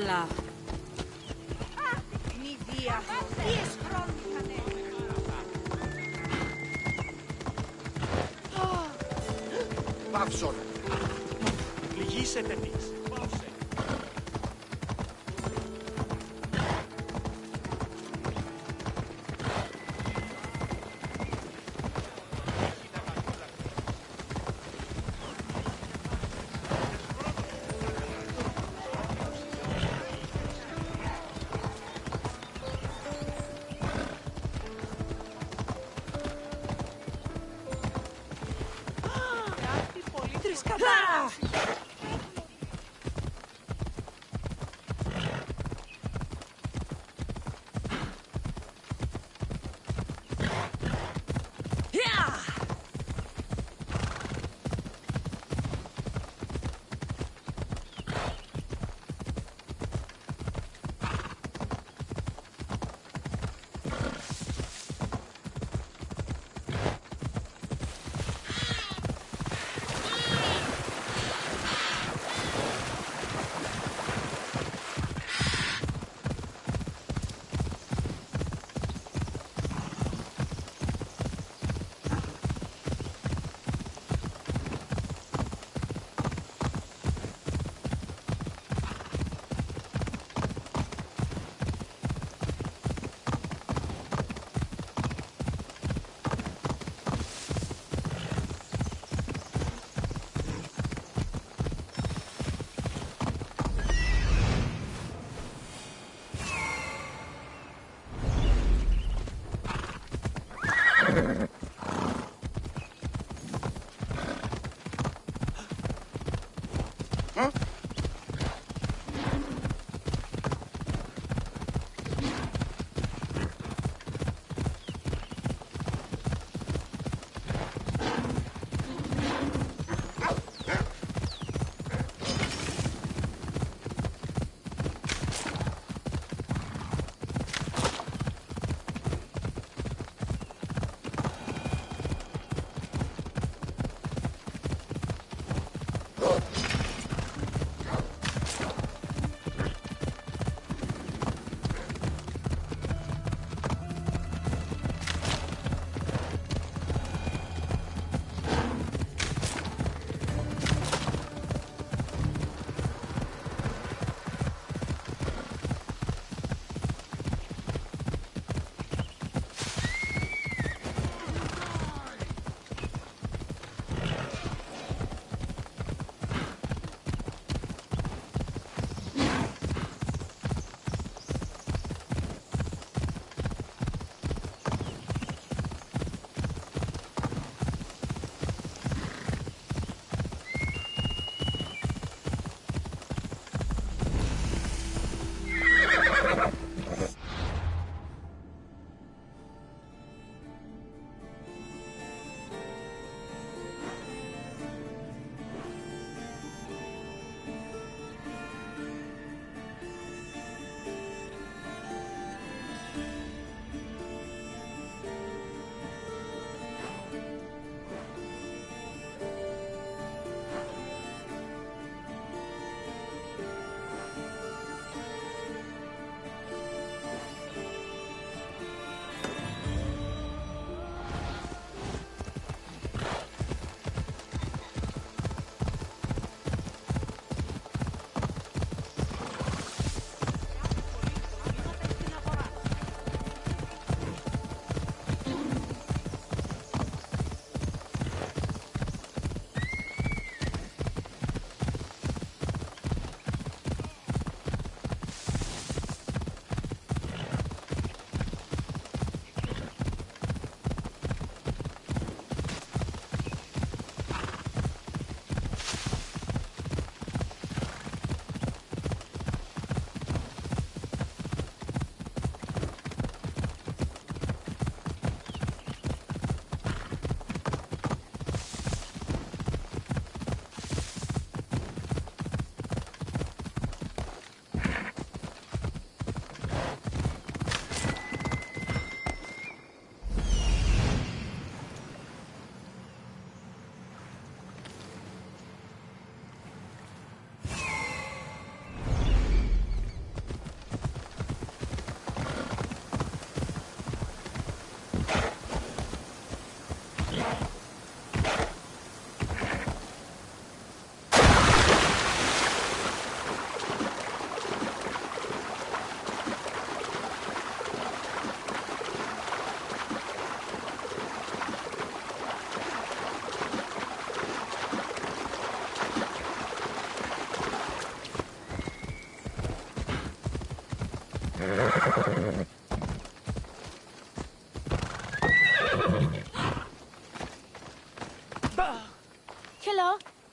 καλά. Μη διαχωρίες χρόνου είχανε. Παύσον. Πληγήσετε της. Πάωσε.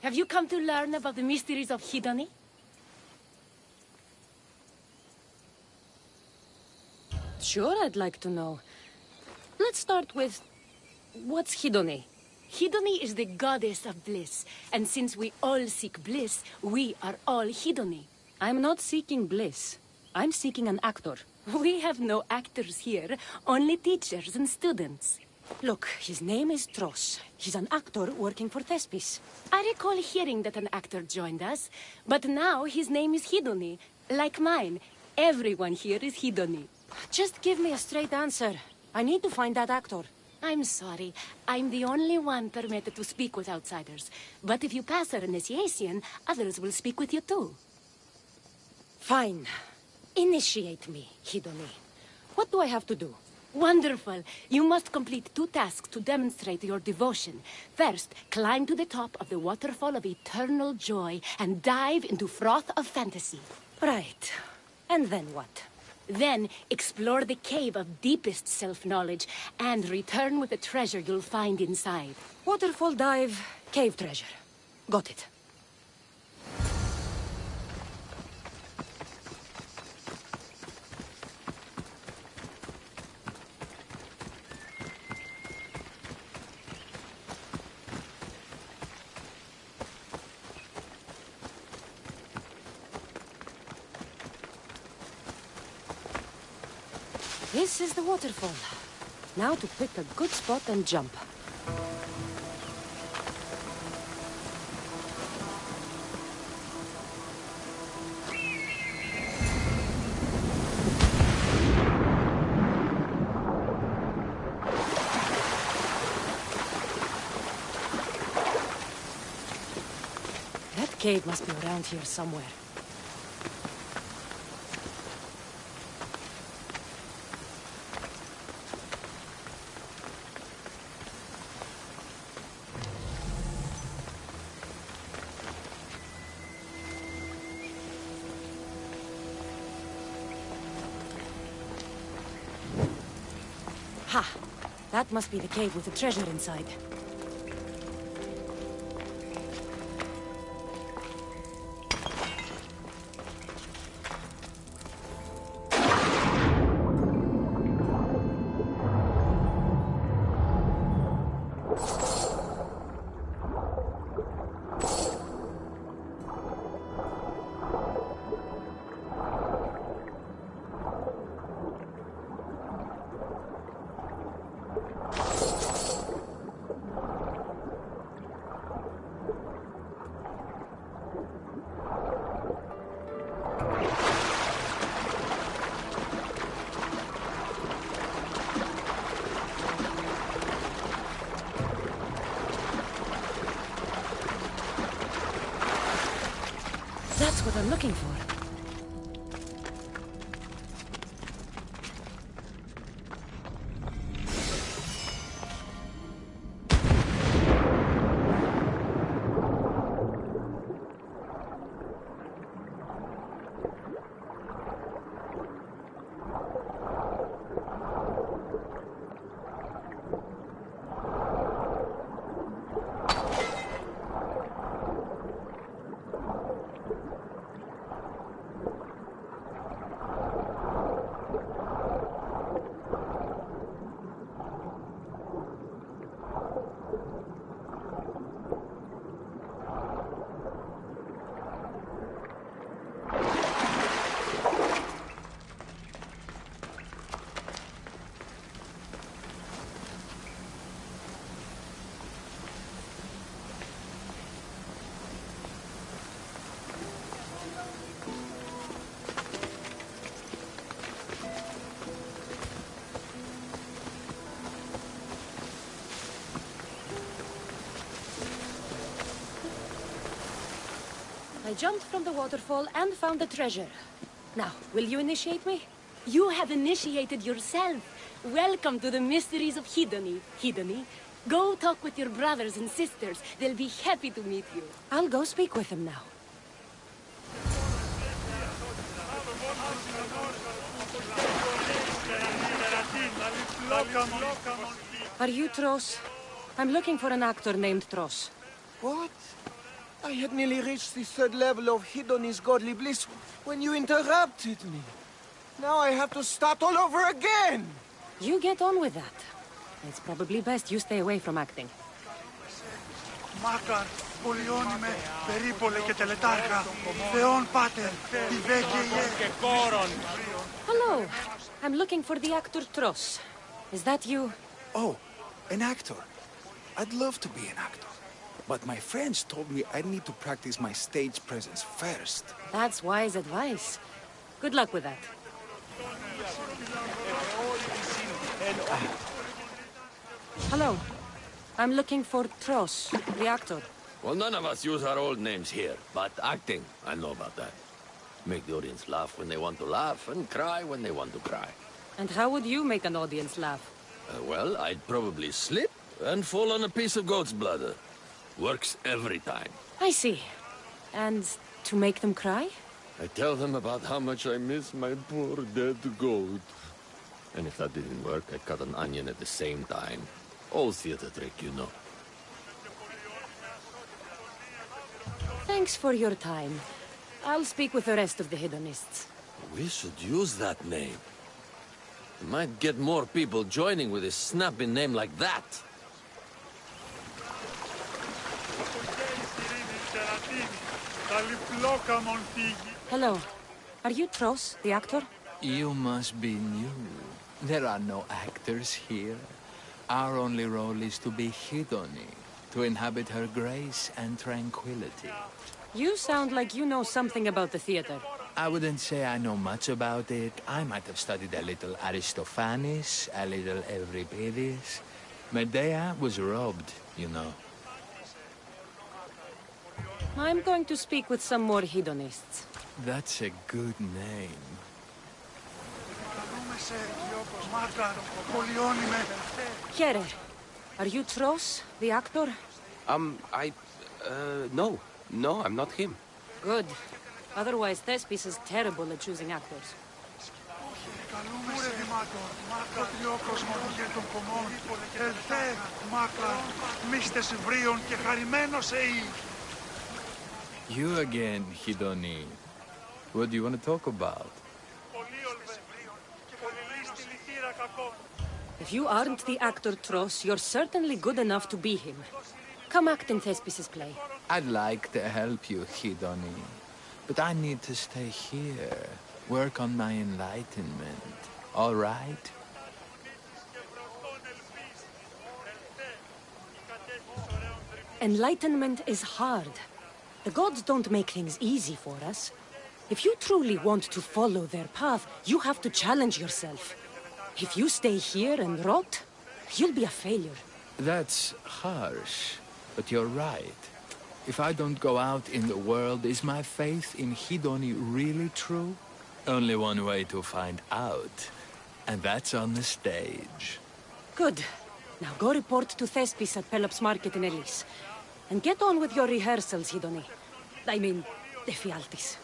Have you come to learn about the mysteries of Hedony? Sure, I'd like to know. Let's start with... what's Hedony? Hedony is the goddess of bliss, and since we all seek bliss, we are all Hedony. I'm not seeking bliss. I'm seeking an actor. We have no actors here, only teachers and students. Look, his name is Tros. He's an actor working for Thespis. I recall hearing that an actor joined us, but now his name is Hedony. Like mine, everyone here is Hedony. Just give me a straight answer. I need to find that actor. I'm sorry. I'm the only one permitted to speak with outsiders. But if you pass our initiation, others will speak with you too. Fine. Initiate me, Hedony. What do I have to do? Wonderful. You must complete 2 tasks to demonstrate your devotion. First, climb to the top of the waterfall of eternal joy and dive into froth of fantasy. Right. And then what? Then, explore the cave of deepest self-knowledge and return with the treasure you'll find inside. Waterfall dive, cave treasure. Got it. This is the waterfall. Now to pick a good spot and jump. That cave must be around here somewhere. Ha! That must be the cave with the treasure inside. That's what I'm looking for. I jumped from the waterfall and found the treasure. Now, will you initiate me? You have initiated yourself. Welcome to the mysteries of Hedony. Hedony, go talk with your brothers and sisters. They'll be happy to meet you. I'll go speak with them now. Are you Tros? I'm looking for an actor named Tros. What? I had nearly reached the third level of Hidoni's godly bliss when you interrupted me. Now I have to start all over again! You get on with that. It's probably best you stay away from acting. Μάκαρ, πολιώνυμε, περίπολε και τελετάρχα, Θεόν Πάτερ, τη δε και κόρον. Hello. I'm looking for the actor Tros. Is that you? Oh, an actor. I'd love to be an actor. But my friends told me I need to practice my stage presence first. That's wise advice. Good luck with that. Hello. I'm looking for Tros, the actor. Well, none of us use our old names here, but acting, I know about that. Make the audience laugh when they want to laugh, and cry when they want to cry. And how would you make an audience laugh? Well, I'd probably slip and fall on a piece of goat's bladder. Works every time. I see. And to make them cry? I tell them about how much I miss my poor dead goat. And if that didn't work, I'd cut an onion at the same time. Old theater trick, you know. Thanks for your time. I'll speak with the rest of the hedonists. We should use that name. We might get more people joining with a snappy name like that. Hello. Are you Tros, the actor? You must be new. There are no actors here. Our only role is to be Hidoni, to inhabit her grace and tranquility. You sound like you know something about the theater. I wouldn't say I know much about it. I might have studied a little Aristophanes, a little Euripides. Medea was robbed, you know. I'm going to speak with some more hedonists. That's a good name. Here, are you Tros, the actor? No, I'm not him. Good. Otherwise, Thespis is terrible at choosing actors. You again, Hidoni. What do you want to talk about? If you aren't the actor Tros, you're certainly good enough to be him. Come act in Thespis' play. I'd like to help you, Hidoni. But I need to stay here. Work on my enlightenment. All right? Enlightenment is hard. The gods don't make things easy for us. If you truly want to follow their path, you have to challenge yourself. If you stay here and rot, you'll be a failure. That's harsh, but you're right. If I don't go out in the world, is my faith in Hidoni really true? Only one way to find out, and that's on the stage. Good. Now go report to Thespis at Pelops Market in Elis. And get on with your rehearsals, Hidoni. I mean, Ephialtes.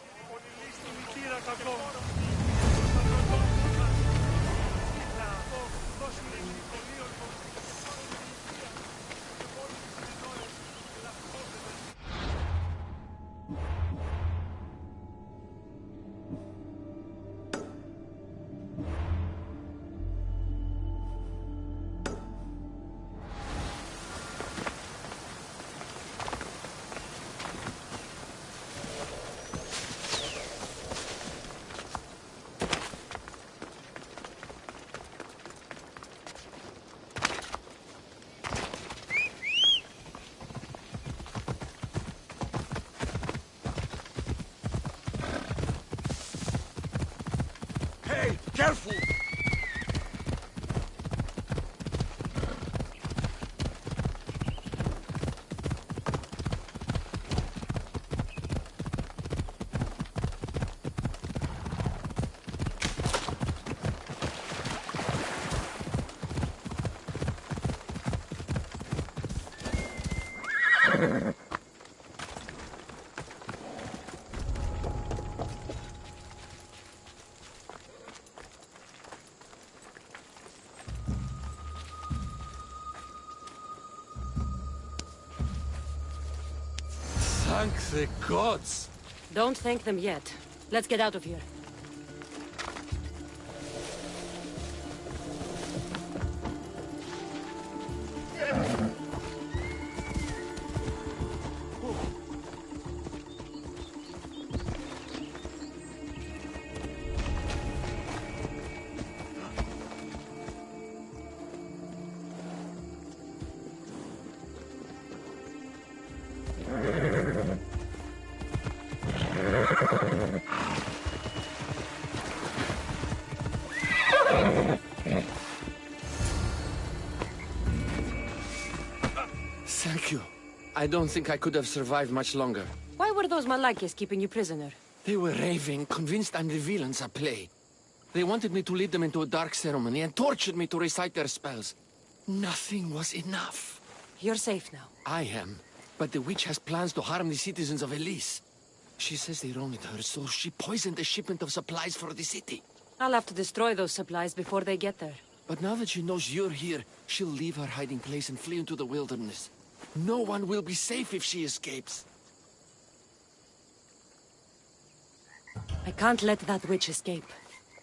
Hey, careful! Thank the gods! Don't thank them yet. Let's get out of here. Thank you. I don't think I could have survived much longer. Why were those Malakis keeping you prisoner? They were raving, convinced I'm the villains at play. They wanted me to lead them into a dark ceremony and tortured me to recite their spells. Nothing was enough. You're safe now. I am, but the witch has plans to harm the citizens of Elise. She says they wronged her, so she poisoned the shipment of supplies for the city. I'll have to destroy those supplies before they get there. But now that she knows you're here, she'll leave her hiding place and flee into the wilderness. No one will be safe if she escapes. I can't let that witch escape.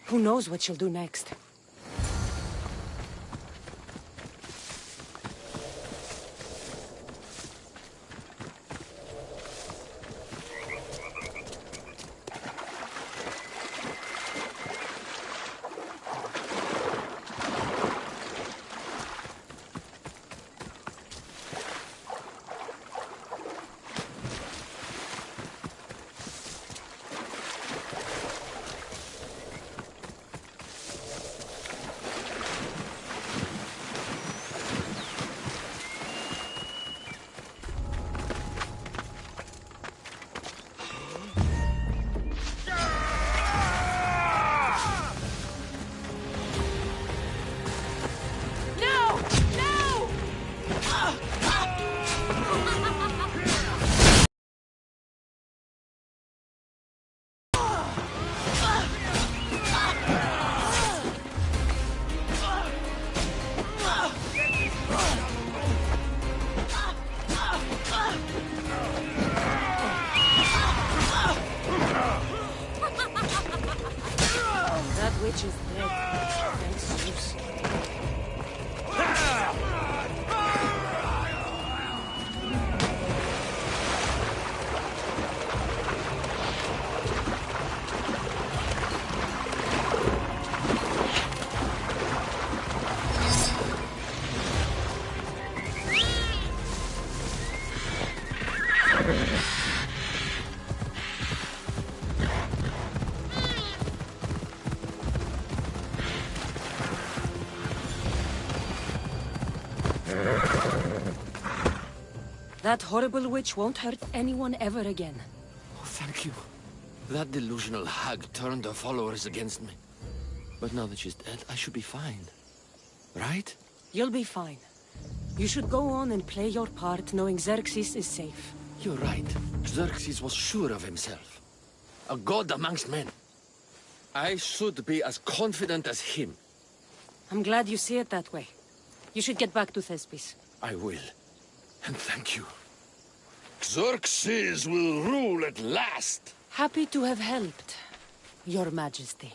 Who knows what she'll do next? Witch is dead. Thanks, Zeus. That horrible witch won't hurt anyone ever again. Oh, thank you. That delusional hag turned her followers against me. But now that she's dead, I should be fine. Right? You'll be fine. You should go on and play your part, knowing Xerxes is safe. You're right. Xerxes was sure of himself. A god amongst men. I should be as confident as him. I'm glad you see it that way. You should get back to Thespis. I will. And thank you. Xerxes will rule at last! Happy to have helped, Your Majesty.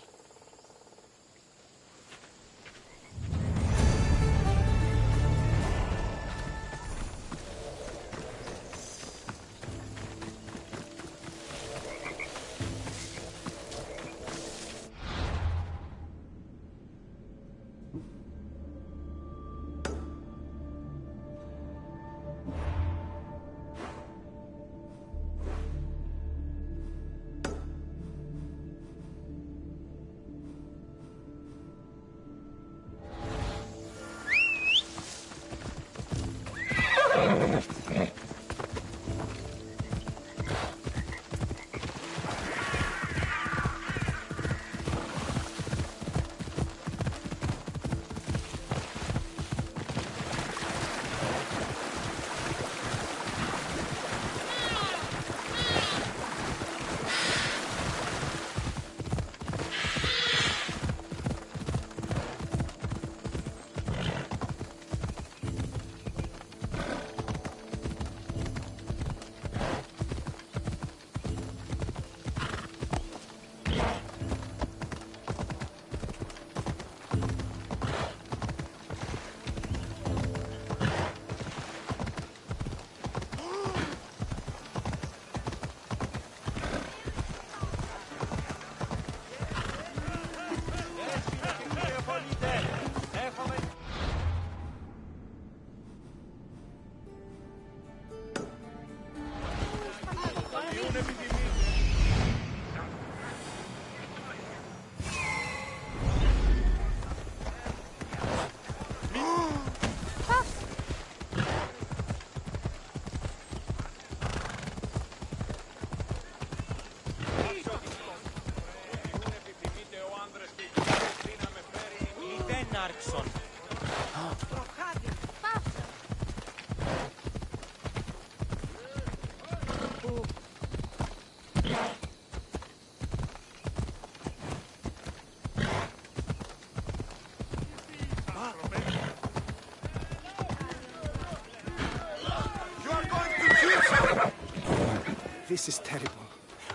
This is terrible.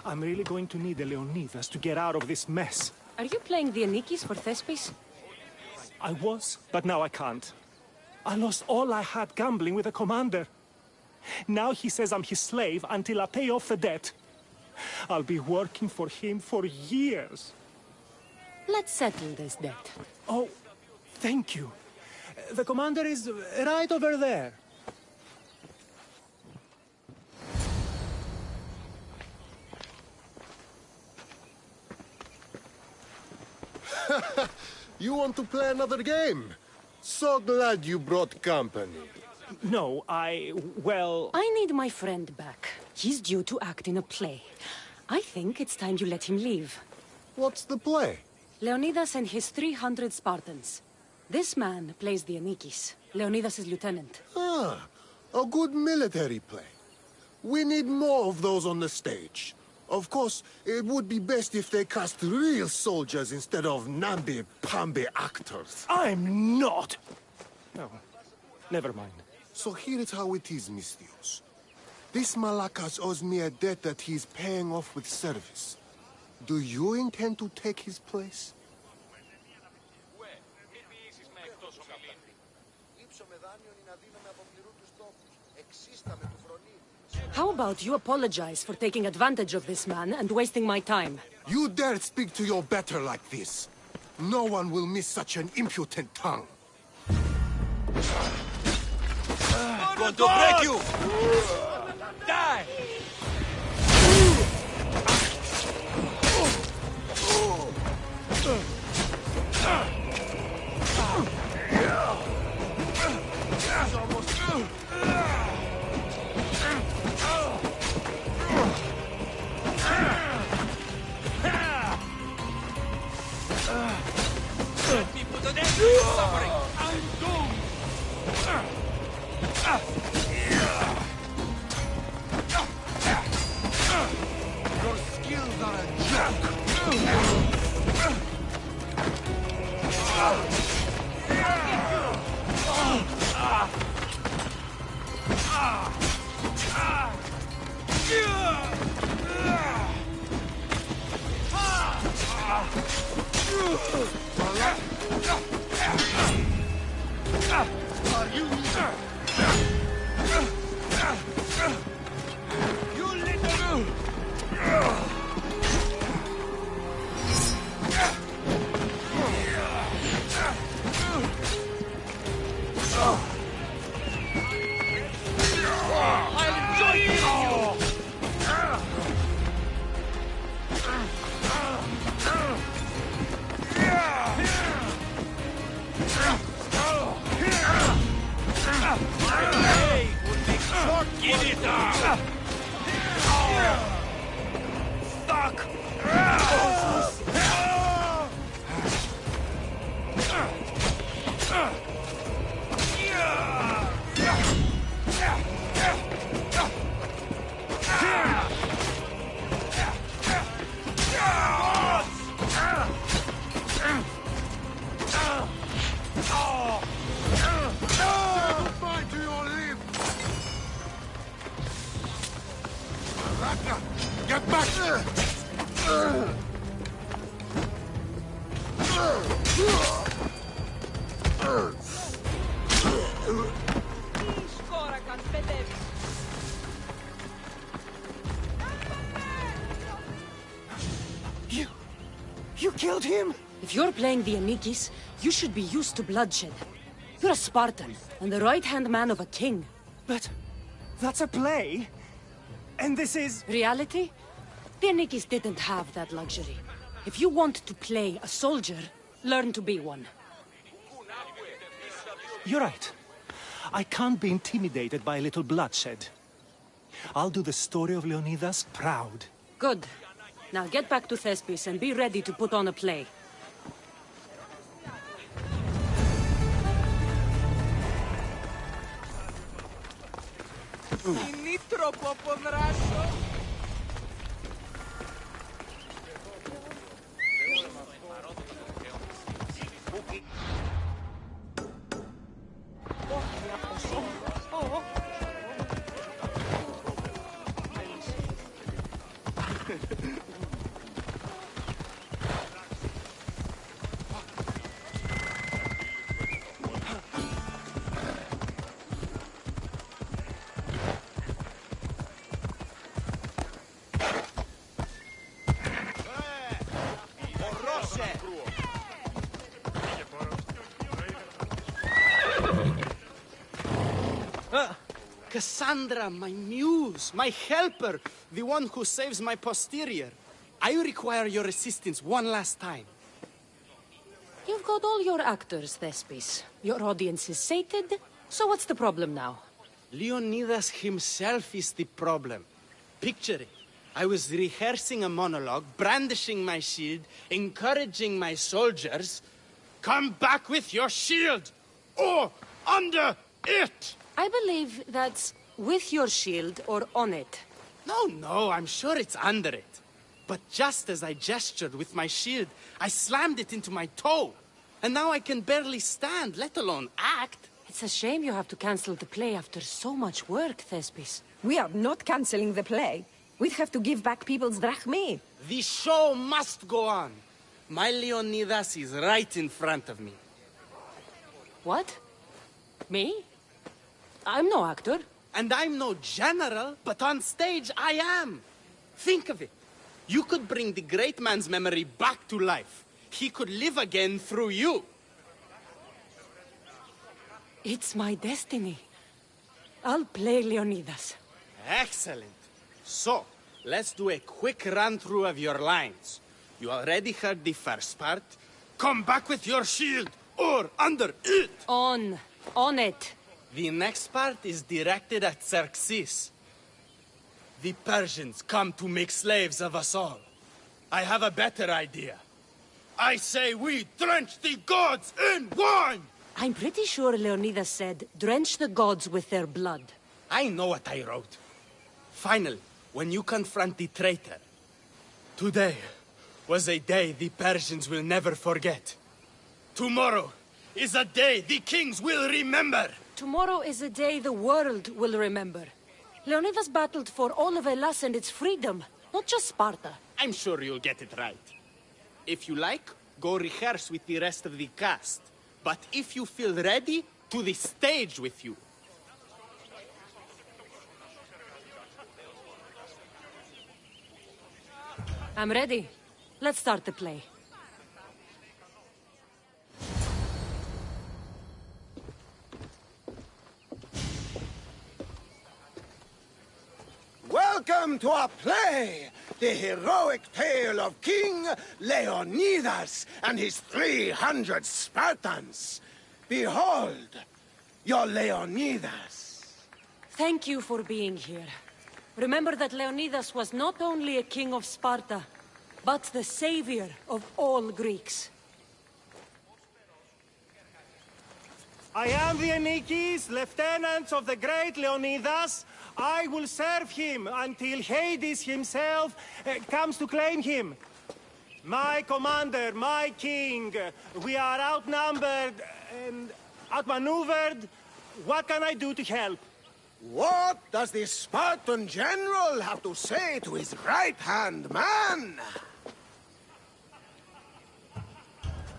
I'm really going to need the Leonidas to get out of this mess. Are you playing the Anikis for Thespis? I was, but now I can't. I lost all I had gambling with the commander. Now he says I'm his slave until I pay off the debt. I'll be working for him for years. Let's settle this debt. Oh, thank you. The commander is right over there. You want to play another game? So glad you brought company. No, well... I need my friend back. He's due to act in a play. I think it's time you let him leave. What's the play? Leonidas and his 300 Spartans. This man plays the Anikis, Leonidas' lieutenant. Ah, a good military play. We need more of those on the stage. Of course, it would be best if they cast real soldiers instead of namby-pamby actors. I'm not! No, never mind. So here is how it is, Mistios. This Malakas owes me a debt that he's paying off with service. Do you intend to take his place? How about you apologize for taking advantage of this man and wasting my time? You dare speak to your better like this? No one will miss such an impudent tongue. I'm going to break you! Die! Let me put an end to your suffering! I'm doomed! Your skills are a joke! Get back! You killed him? If you're playing the Anikis, you should be used to bloodshed. You're a Spartan, and the right-hand man of a king. But that's a play. And this is... Reality? The Anikis didn't have that luxury. If you want to play a soldier, learn to be one. You're right. I can't be intimidated by a little bloodshed. I'll do the story of Leonidas proud. Good. Now get back to Thespis and be ready to put on a play. Είναι τρόπο από δράσω. Cassandra, my muse, my helper, the one who saves my posterior. I require your assistance one last time. You've got all your actors, Thespis. Your audience is sated, so what's the problem now? Leonidas himself is the problem. Picture it. I was rehearsing a monologue, brandishing my shield, encouraging my soldiers. Come back with your shield! Or under it! I believe that's with your shield or on it. No, I'm sure it's under it. But just as I gestured with my shield, I slammed it into my toe. And now I can barely stand, let alone act. It's a shame you have to cancel the play after so much work, Thespis. We are not canceling the play. We'd have to give back people's drachmae. The show must go on. My Leonidas is right in front of me. What? Me? I'm no actor. And I'm no general, but on stage I am. Think of it. You could bring the great man's memory back to life. He could live again through you. It's my destiny. I'll play Leonidas. Excellent. So, let's do a quick run-through of your lines. You already heard the first part. Come back with your shield, or under it. On it. The next part is directed at Xerxes. The Persians come to make slaves of us all. I have a better idea. I say we drench the gods in wine! I'm pretty sure Leonidas said, drench the gods with their blood. I know what I wrote. Finally, when you confront the traitor, today was a day the Persians will never forget. Tomorrow is a day the kings will remember. Tomorrow is a day the world will remember. Leonidas battled for all of Hellas and its freedom, not just Sparta. I'm sure you'll get it right. If you like, go rehearse with the rest of the cast. But if you feel ready, to the stage with you. I'm ready. Let's start the play. Welcome to our play, the heroic tale of King Leonidas and his 300 Spartans. Behold, your Leonidas. Thank you for being here. Remember that Leonidas was not only a king of Sparta, but the savior of all Greeks. I am the Anikis, lieutenants of the great Leonidas. I will serve him until Hades himself comes to claim him. My commander, my king, we are outnumbered and outmaneuvered. What can I do to help? What does the Spartan general have to say to his right-hand man?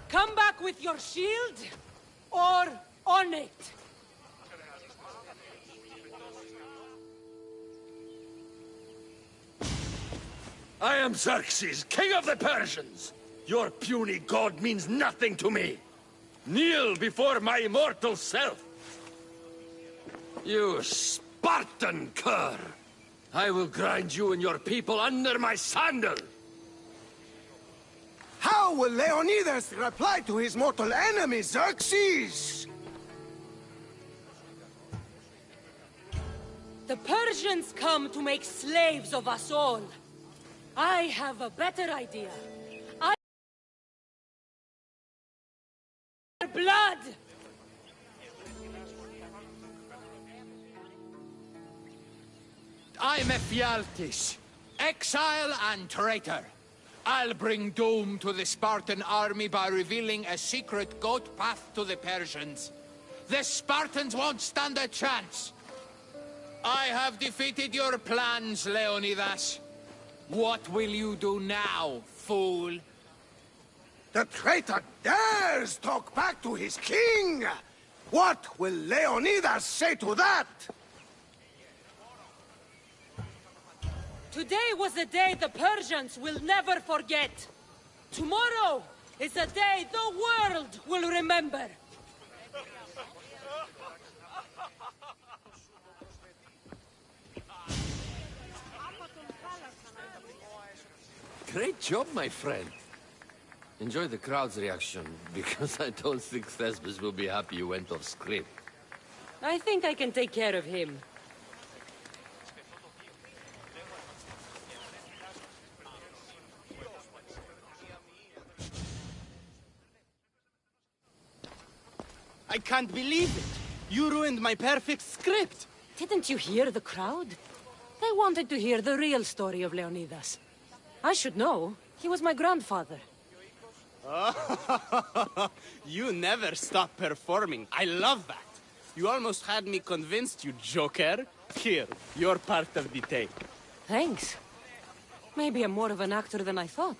Come back with your shield, or on it. I am Xerxes, king of the Persians. Your puny god means nothing to me. Kneel before my immortal self. You Spartan cur! I will grind you and your people under my sandal! How will Leonidas reply to his mortal enemy, Xerxes? The Persians come to make slaves of us all. I have a better idea. Blood! I'm Ephialtes, exile and traitor. I'll bring doom to the Spartan army by revealing a secret goat path to the Persians. The Spartans won't stand a chance. I have defeated your plans, Leonidas. What will you do now, fool? The traitor dares talk back to his king! What will Leonidas say to that? Today was a day the Persians will never forget. Tomorrow is a day the world will remember. Great job, my friend. Enjoy the crowd's reaction, because I don't think Thesbus will be happy you went off script. I think I can take care of him. I can't believe it! You ruined my perfect script! Didn't you hear the crowd? They wanted to hear the real story of Leonidas. I should know. He was my grandfather. You never stop performing. I love that. You almost had me convinced, you joker. Here, you're part of the take. Thanks. Maybe I'm more of an actor than I thought.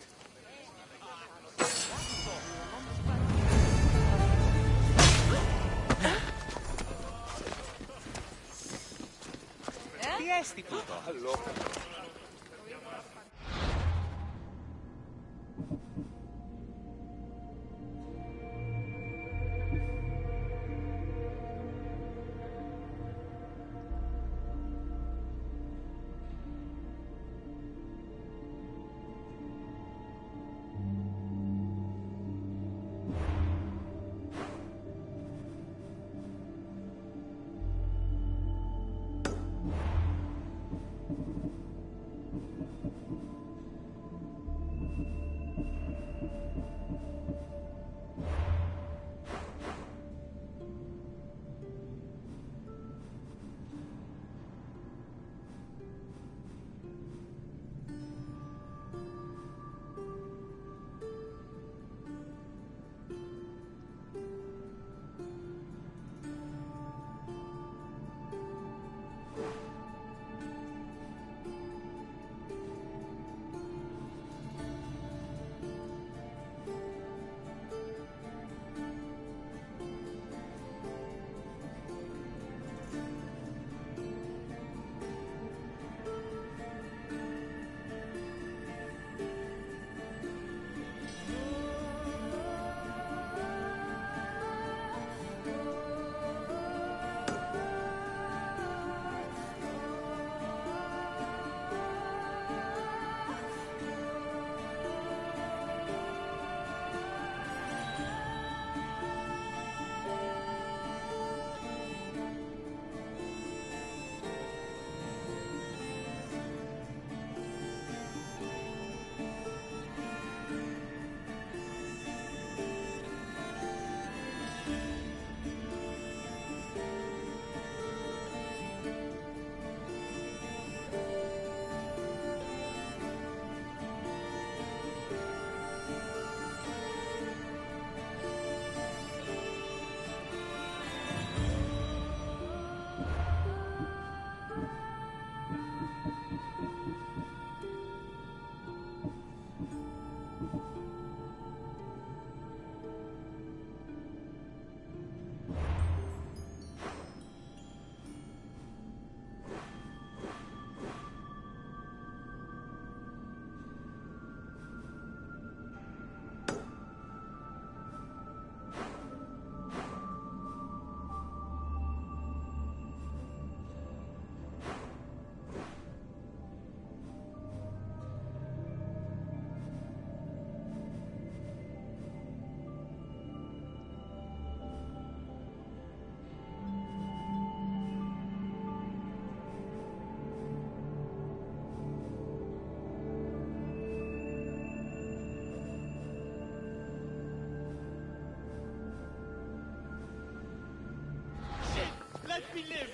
Let me live!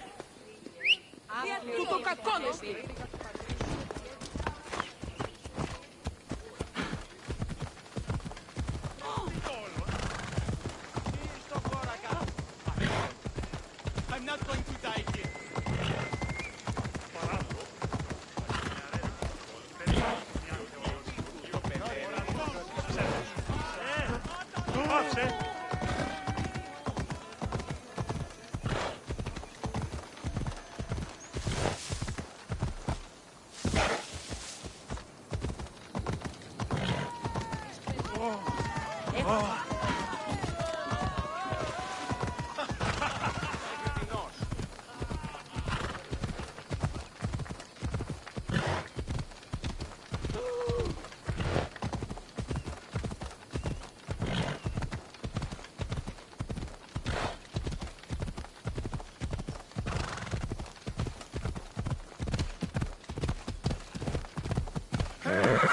Tutto caccone! I'm not going to die here.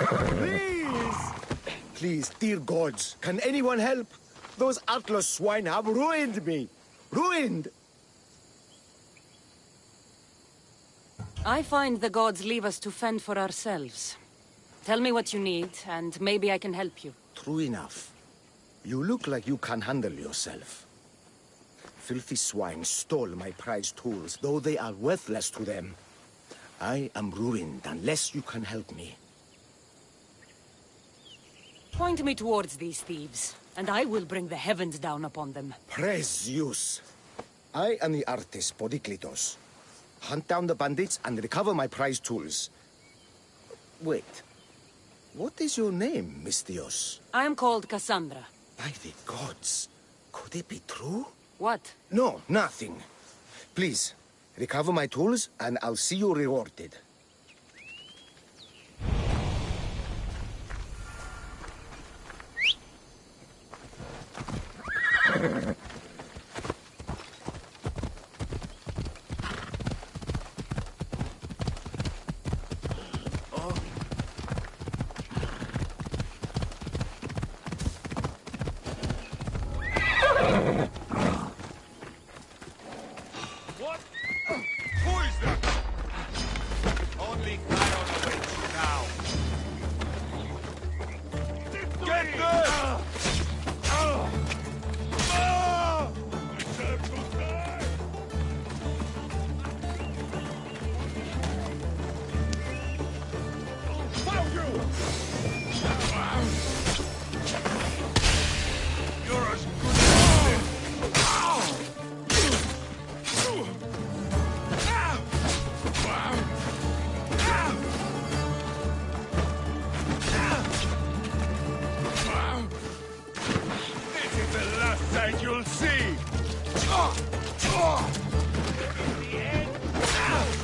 Please! Please, dear gods, can anyone help? Those Atlas swine have ruined me. Ruined! I find the gods leave us to fend for ourselves. Tell me what you need, and maybe I can help you. True enough. You look like you can handle yourself. Filthy swine stole my prized tools, though they are worthless to them. I am ruined unless you can help me. Point me towards these thieves, and I will bring the heavens down upon them. Praise Zeus. I am the artist Podiklitos. Hunt down the bandits and recover my prized tools. Wait. What is your name, Mystios? I am called Cassandra. By the gods. Could it be true? What? No, nothing. Please, recover my tools and I'll see you rewarded. What? Who is that? Only Chiron awaits you now. Get this! Deserve to die! Found you! You're as good as dead. This is the last sight you'll see!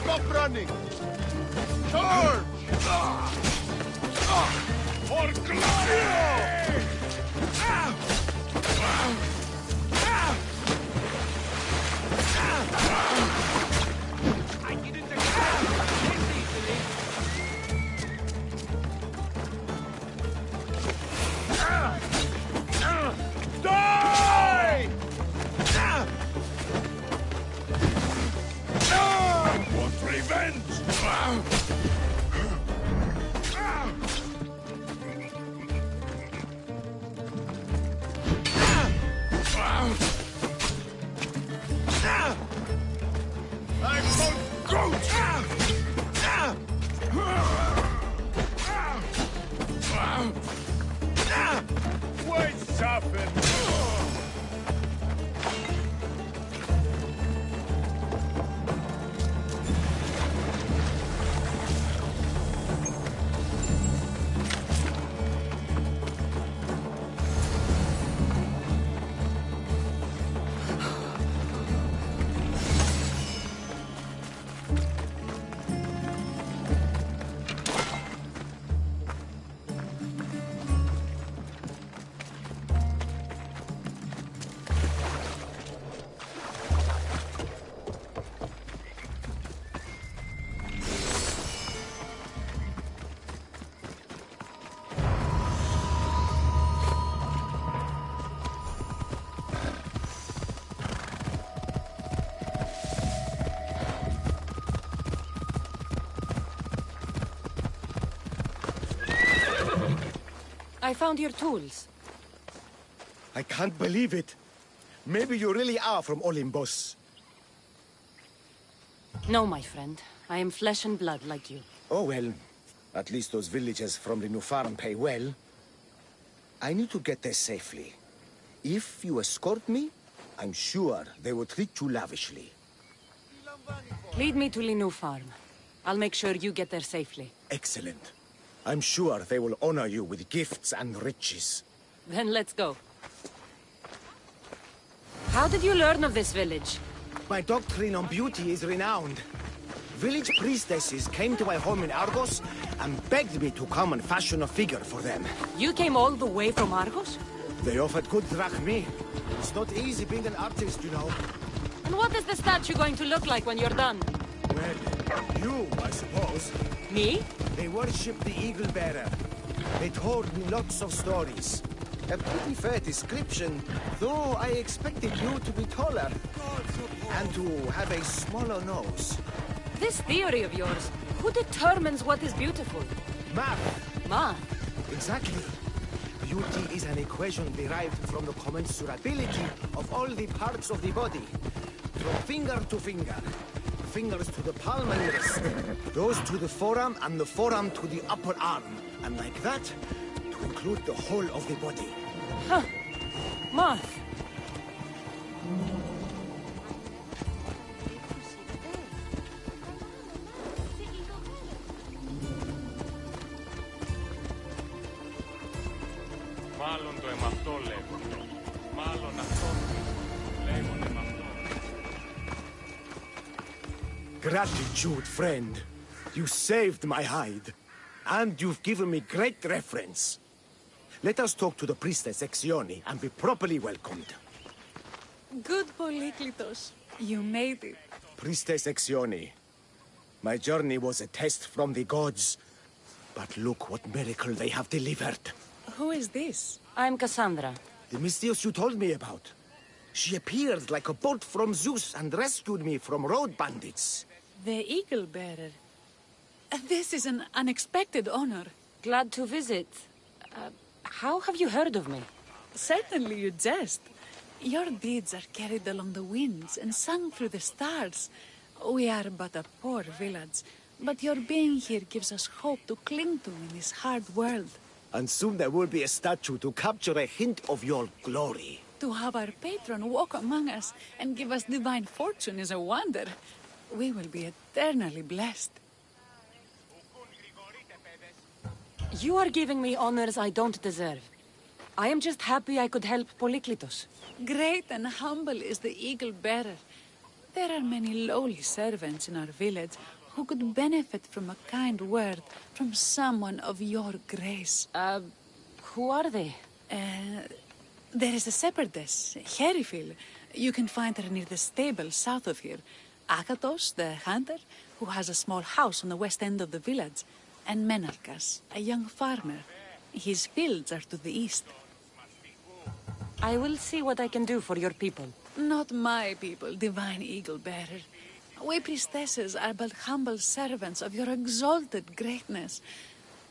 Stop running! Charge! For glory! I didn't expect this easily. Die! Want revenge? I'm on goat! Wait, soften! I found your tools. I can't believe it. Maybe you really are from Olympus. No, my friend. I am flesh and blood like you. Oh, well. At least those villagers from the new farm pay well. I need to get there safely. If you escort me, I'm sure they will treat you lavishly. Lead me to Linu Farm. I'll make sure you get there safely. Excellent. I'm sure they will honor you with gifts and riches. Then let's go. How did you learn of this village? My doctrine on beauty is renowned. Village priestesses came to my home in Argos and begged me to come and fashion a figure for them. You came all the way from Argos? They offered good drachmi. It's not easy being an artist, you know. And what is the statue going to look like when you're done? Well, you, I suppose. Me? They worship the Eagle Bearer. They told me lots of stories. A pretty fair description, though I expected you to be taller. And to have a smaller nose. This theory of yours, who determines what is beautiful? Math! Math? Exactly. Beauty is an equation derived from the commensurability of all the parts of the body. From finger to finger. Fingers to the palm and wrist. Those to the forearm and the forearm to the upper arm. And like that, to include the whole of the body. Huh. Math. Μάλλον το εμαυτό λέγονται. Μάλλον αυτό λέγονται εμαυτό. Gratitude, friend. You saved my hide. And you've given me great reference. Let us talk to the priestess Exioni and be properly welcomed. Good, Polyklitos. You made it. Priestess Exioni, my journey was a test from the gods. But look what miracle they have delivered. Who is this? I'm Cassandra. The Mystios you told me about. She appeared like a bolt from Zeus and rescued me from road bandits. The Eagle Bearer. This is an unexpected honor. Glad to visit. How have you heard of me? Certainly you jest. Your deeds are carried along the winds and sung through the stars. We are but a poor village, but your being here gives us hope to cling to in this hard world. And soon there will be a statue to capture a hint of your glory. To have our patron walk among us and give us divine fortune is a wonder. We will be eternally blessed. You are giving me honors I don't deserve. I am just happy I could help Polyklitos. Great and humble is the Eagle Bearer. There are many lowly servants in our village who could benefit from a kind word from someone of your grace. Who are they? There is a shepherdess, Herifil. You can find her near the stable south of here. Akatos, the hunter, who has a small house on the west end of the village. And Menarkas, a young farmer. His fields are to the east. I will see what I can do for your people. Not my people, divine Eagle Bearer. We priestesses are but humble servants of your exalted greatness.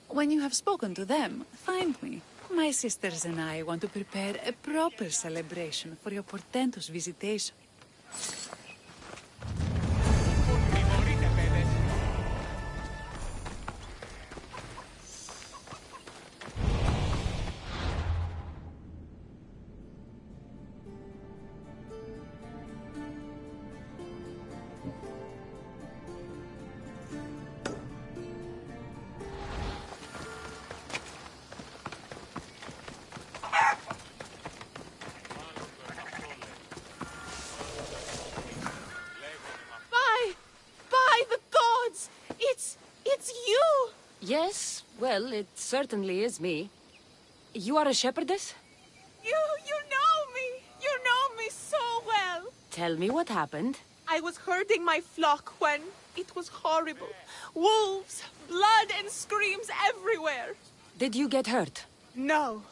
When you have spoken to them, find me. My sisters and I want to prepare a proper celebration for your portentous visitation. Yes, well, it certainly is me. You are a shepherdess? You know me! You know me so well! Tell me what happened. I was herding my flock when it was horrible. Wolves, blood and screams everywhere. Did you get hurt? No,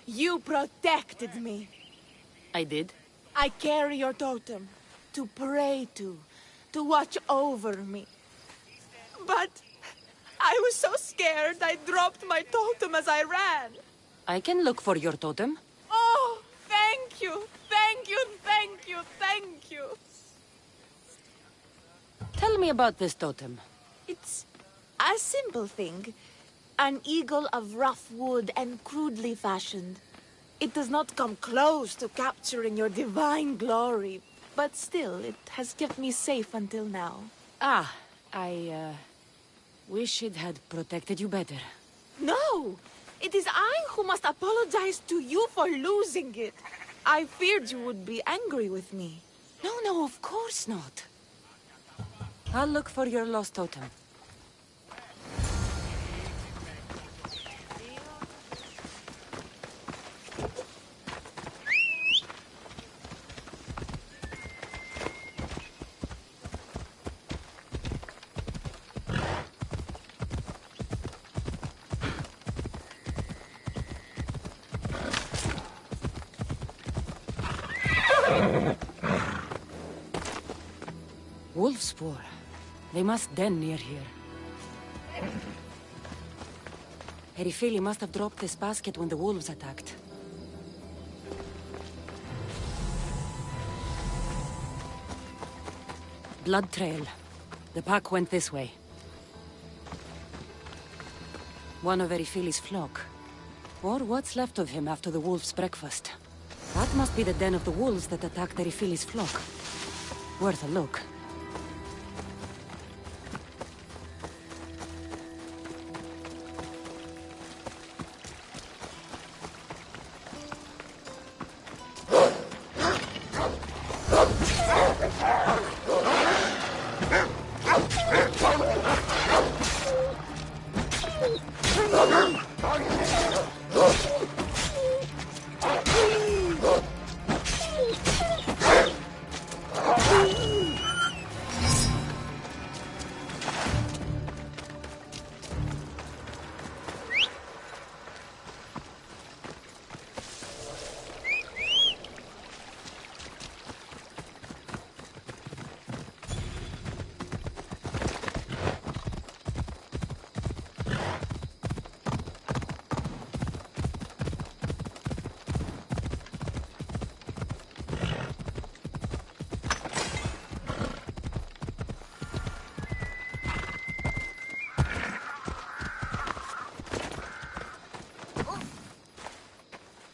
you protected me. I did? I carry your totem to pray to watch over me. But I was so scared I dropped my totem as I ran. I can look for your totem. Oh, thank you, thank you, thank you, thank you. Tell me about this totem. It's a simple thing. An eagle of rough wood and crudely fashioned. It does not come close to capturing your divine glory, but still, it has kept me safe until now. Ah, I wish it had protected you better. No! It is I who must apologize to you for losing it. I feared you would be angry with me. No, of course not. I'll look for your lost totem. Wolf spoor. They must den near here. Erifili must have dropped this basket when the wolves attacked. Blood trail. The pack went this way. One of Erifili's flock. Or what's left of him after the wolf's breakfast. That must be the den of the wolves that attacked Erifili's flock. Worth a look.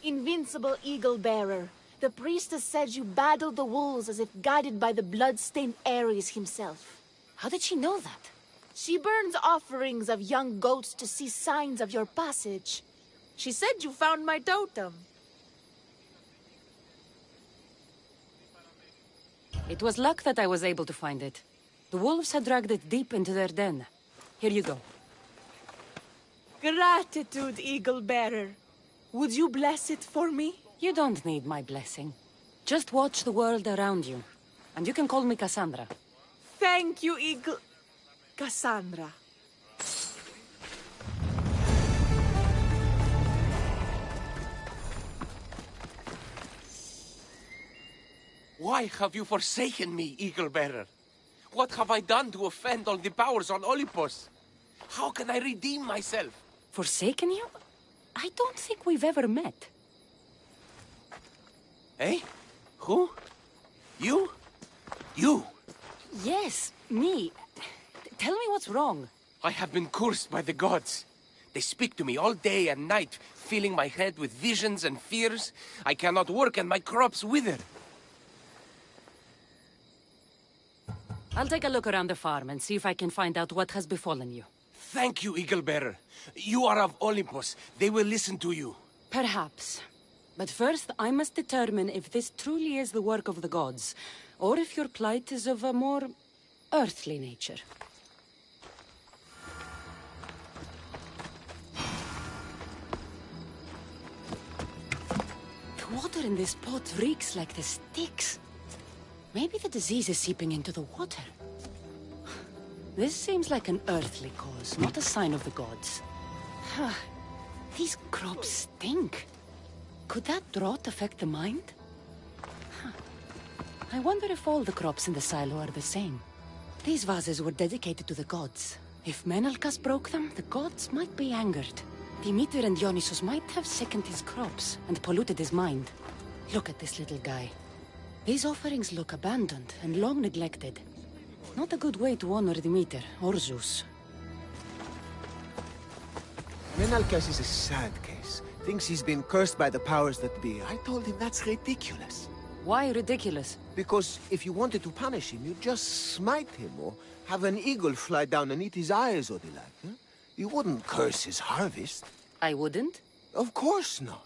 Invincible Eagle Bearer, the priestess said you battled the wolves as if guided by the blood-stained Ares himself. How did she know that? She burns offerings of young goats to see signs of your passage. She said you found my totem. It was luck that I was able to find it. The wolves had dragged it deep into their den. Here you go. Gratitude, Eagle Bearer. Would you bless it for me? You don't need my blessing. Just watch the world around you. And you can call me Cassandra. Thank you, Eagle... Cassandra. Why have you forsaken me, Eagle Bearer? What have I done to offend all the powers on Olympus? How can I redeem myself? Forsaken you? I don't think we've ever met. Eh? Who? You? You? Yes, me. Tell me what's wrong. I have been cursed by the gods. They speak to me all day and night, filling my head with visions and fears. I cannot work and my crops wither. I'll take a look around the farm and see if I can find out what has befallen you. Thank you, Eagle Bearer. You are of Olympus. They will listen to you. Perhaps. But first, I must determine if this truly is the work of the gods, or if your plight is of a more earthly nature. The water in this pot reeks like the Styx. Maybe the disease is seeping into the water. This seems like an earthly cause, not a sign of the gods. These crops stink. Could that drought affect the mind? I wonder if all the crops in the silo are the same. These vases were dedicated to the gods. If Menalcas broke them, the gods might be angered. Demeter and Dionysus might have sickened his crops and polluted his mind. Look at this little guy. These offerings look abandoned and long neglected. Not a good way to honor Demeter or Zeus. Menalcas is a sad case. Thinks he's been cursed by the powers that be. I told him that's ridiculous. Why ridiculous? Because if you wanted to punish him, you'd just smite him or have an eagle fly down and eat his eyes or the like. Huh? You wouldn't curse his harvest. I wouldn't? Of course not.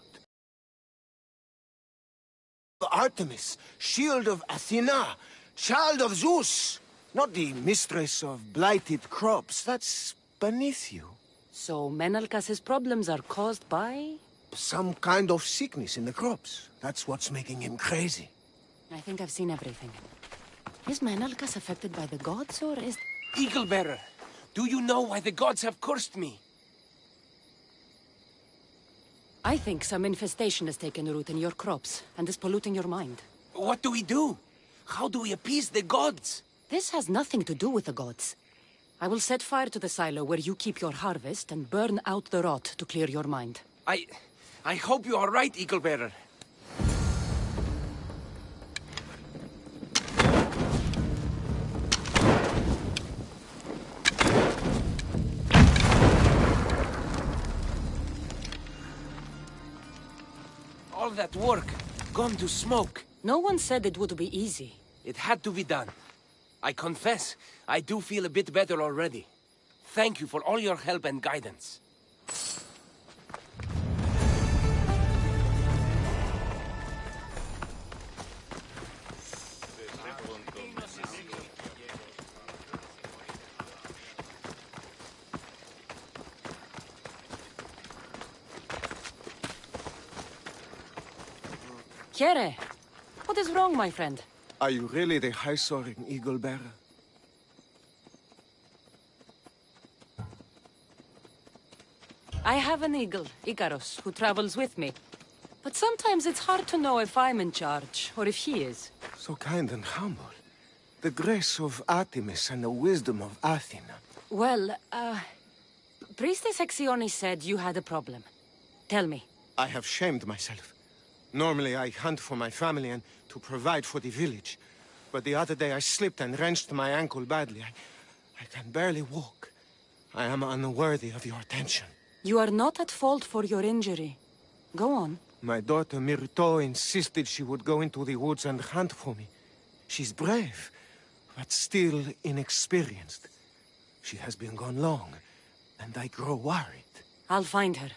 Artemis, shield of Athena, child of Zeus, not the mistress of blighted crops. That's beneath you. So Menalcas' problems are caused by? Some kind of sickness in the crops. That's what's making him crazy. I think I've seen everything. Is Menalcas affected by the gods, or is... Eagle Bearer, do you know why the gods have cursed me? I think some infestation has taken root in your crops and is polluting your mind. What do we do? How do we appease the gods? This has nothing to do with the gods. I will set fire to the silo where you keep your harvest and burn out the rot to clear your mind. I hope you are right, Eagle Bearer. All that work, gone to smoke. No one said it would be easy. It had to be done. I confess, I do feel a bit better already. Thank you for all your help and guidance. Kere, what is wrong, my friend? Are you really the high-soaring eagle bearer? I have an eagle, Icarus, who travels with me. But sometimes it's hard to know if I'm in charge, or if he is. So kind and humble. The grace of Artemis and the wisdom of Athena. Well, Priestess Hexione said you had a problem. Tell me. I have shamed myself. Normally I hunt for my family and to provide for the village. But the other day I slipped and wrenched my ankle badly. I can barely walk. I am unworthy of your attention. You are not at fault for your injury. Go on. My daughter Myrto insisted she would go into the woods and hunt for me. She's brave, but still inexperienced. She has been gone long, and I grow worried. I'll find her.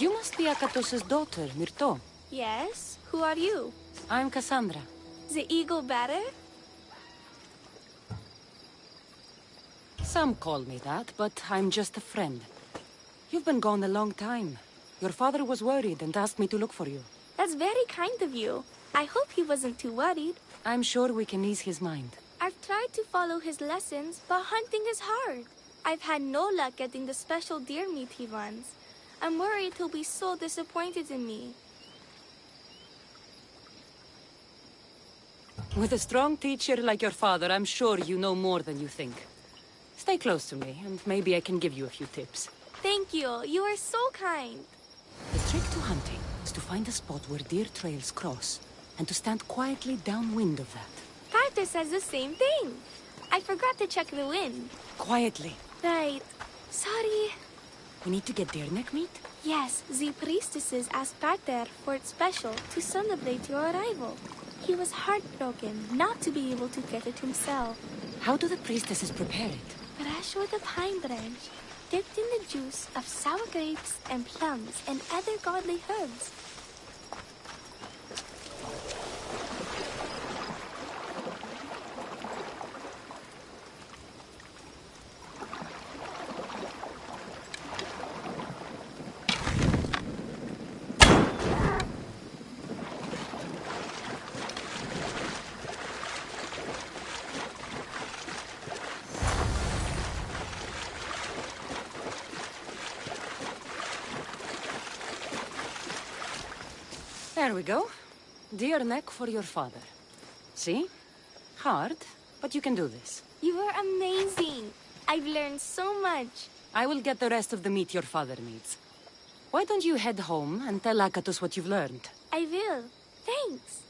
You must be Akatos's daughter, Myrto. Yes? Who are you? I'm Cassandra. The Eagle Bearer? Some call me that, but I'm just a friend. You've been gone a long time. Your father was worried and asked me to look for you. That's very kind of you. I hope he wasn't too worried. I'm sure we can ease his mind. I've tried to follow his lessons, but hunting is hard. I've had no luck getting the special deer meat he wants. I'm worried he'll be so disappointed in me. With a strong teacher like your father, I'm sure you know more than you think. Stay close to me, and maybe I can give you a few tips. Thank you. You are so kind. The trick to hunting is to find a spot where deer trails cross, and to stand quietly downwind of that. Carter says the same thing. I forgot to check the wind. Quietly. Right. Sorry. We need to get deer neck meat? Yes, the priestesses asked Carter for it special to celebrate your arrival. He was heartbroken not to be able to get it himself. How do the priestesses prepare it? Fresh with a pine branch, dipped in the juice of sour grapes and plums and other godly herbs. There we go. Deer neck for your father. See? Hard, but you can do this. You are amazing. I've learned so much. I will get the rest of the meat your father needs. Why don't you head home and tell Akatos what you've learned? I will. Thanks.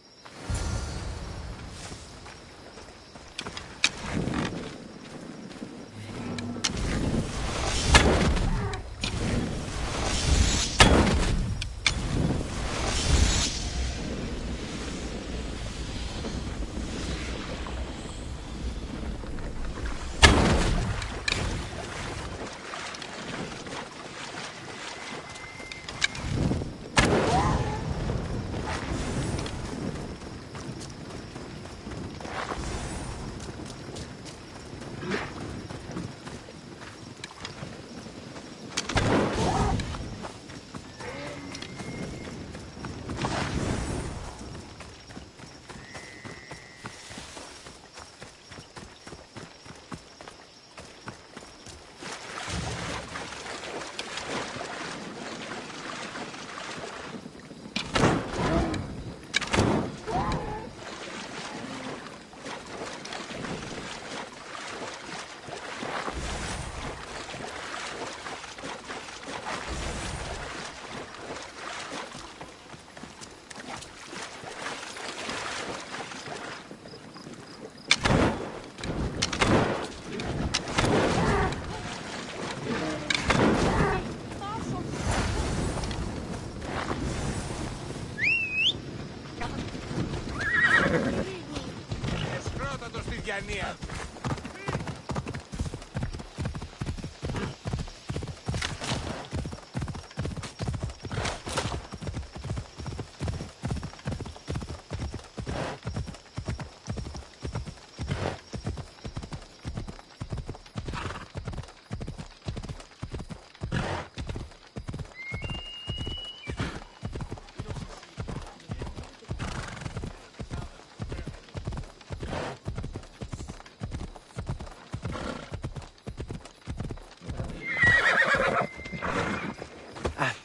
here.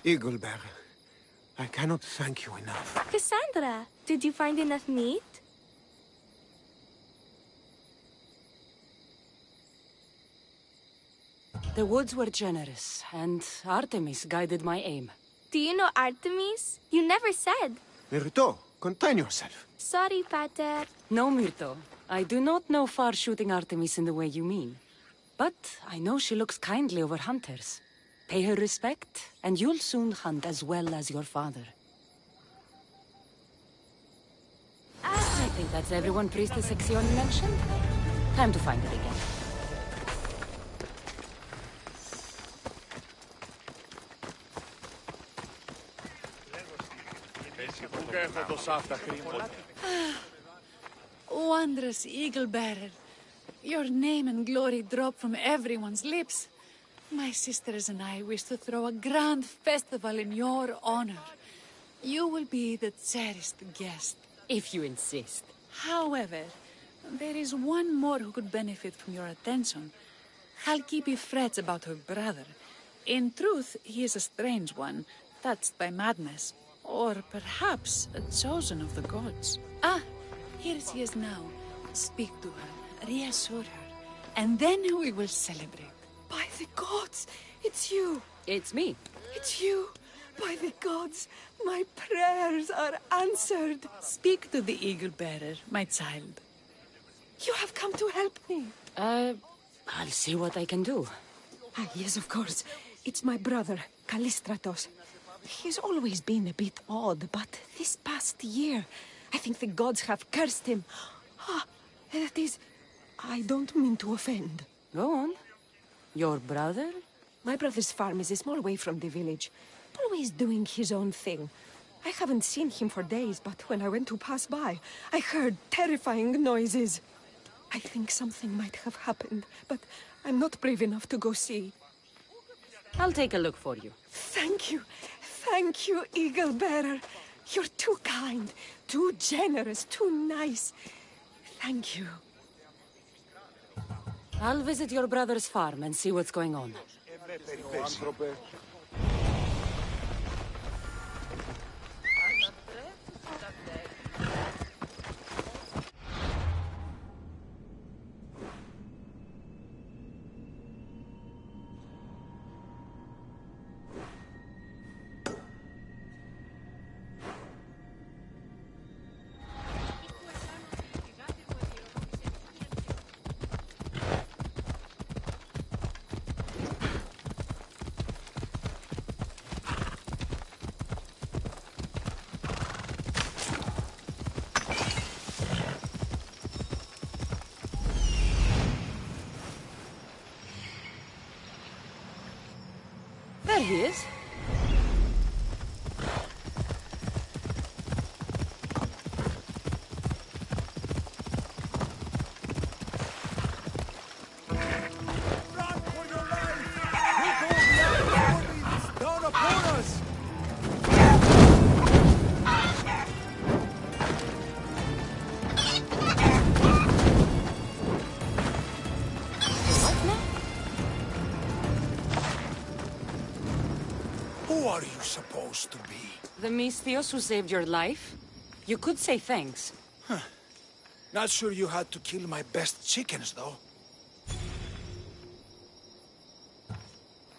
Eaglebearer, I cannot thank you enough. Cassandra, did you find enough meat? The woods were generous, and Artemis guided my aim. Do you know Artemis? You never said. Myrto, contain yourself. Sorry, Pater. No, Myrto. I do not know far-shooting Artemis in the way you mean. But I know she looks kindly over hunters. Pay her respect, and you'll soon hunt as well as your father. I think that's everyone Priestess Sexion mentioned. Time to find her again. Wondrous Eagle Bearer. Your name and glory drop from everyone's lips. My sisters and I wish to throw a grand festival in your honor. You will be the cherished guest. If you insist. However, there is one more who could benefit from your attention. Halkipi frets about her brother. In truth, he is a strange one, touched by madness. Or perhaps a chosen of the gods. Ah, here she is now. Speak to her, reassure her, and then we will celebrate. By the gods, it's you. It's me. It's you. By the gods, my prayers are answered. Speak to the Eagle Bearer, my child. You have come to help me. I'll see what I can do. Ah, yes, of course. It's my brother, Callistratos. He's always been a bit odd, but this past year, I think the gods have cursed him. Ah, that is... I don't mean to offend. Go on. Your brother? My brother's farm is a small way from the village. Always doing his own thing. I haven't seen him for days, but when I went to pass by, I heard terrifying noises. I think something might have happened, but I'm not brave enough to go see. I'll take a look for you. Thank you. Thank you, Eagle Bearer. You're too kind, too generous, too nice. Thank you. I'll visit your brother's farm and see what's going on. There he is. Who are you supposed to be? The Misthios who saved your life? You could say thanks. Not sure you had to kill my best chickens, though.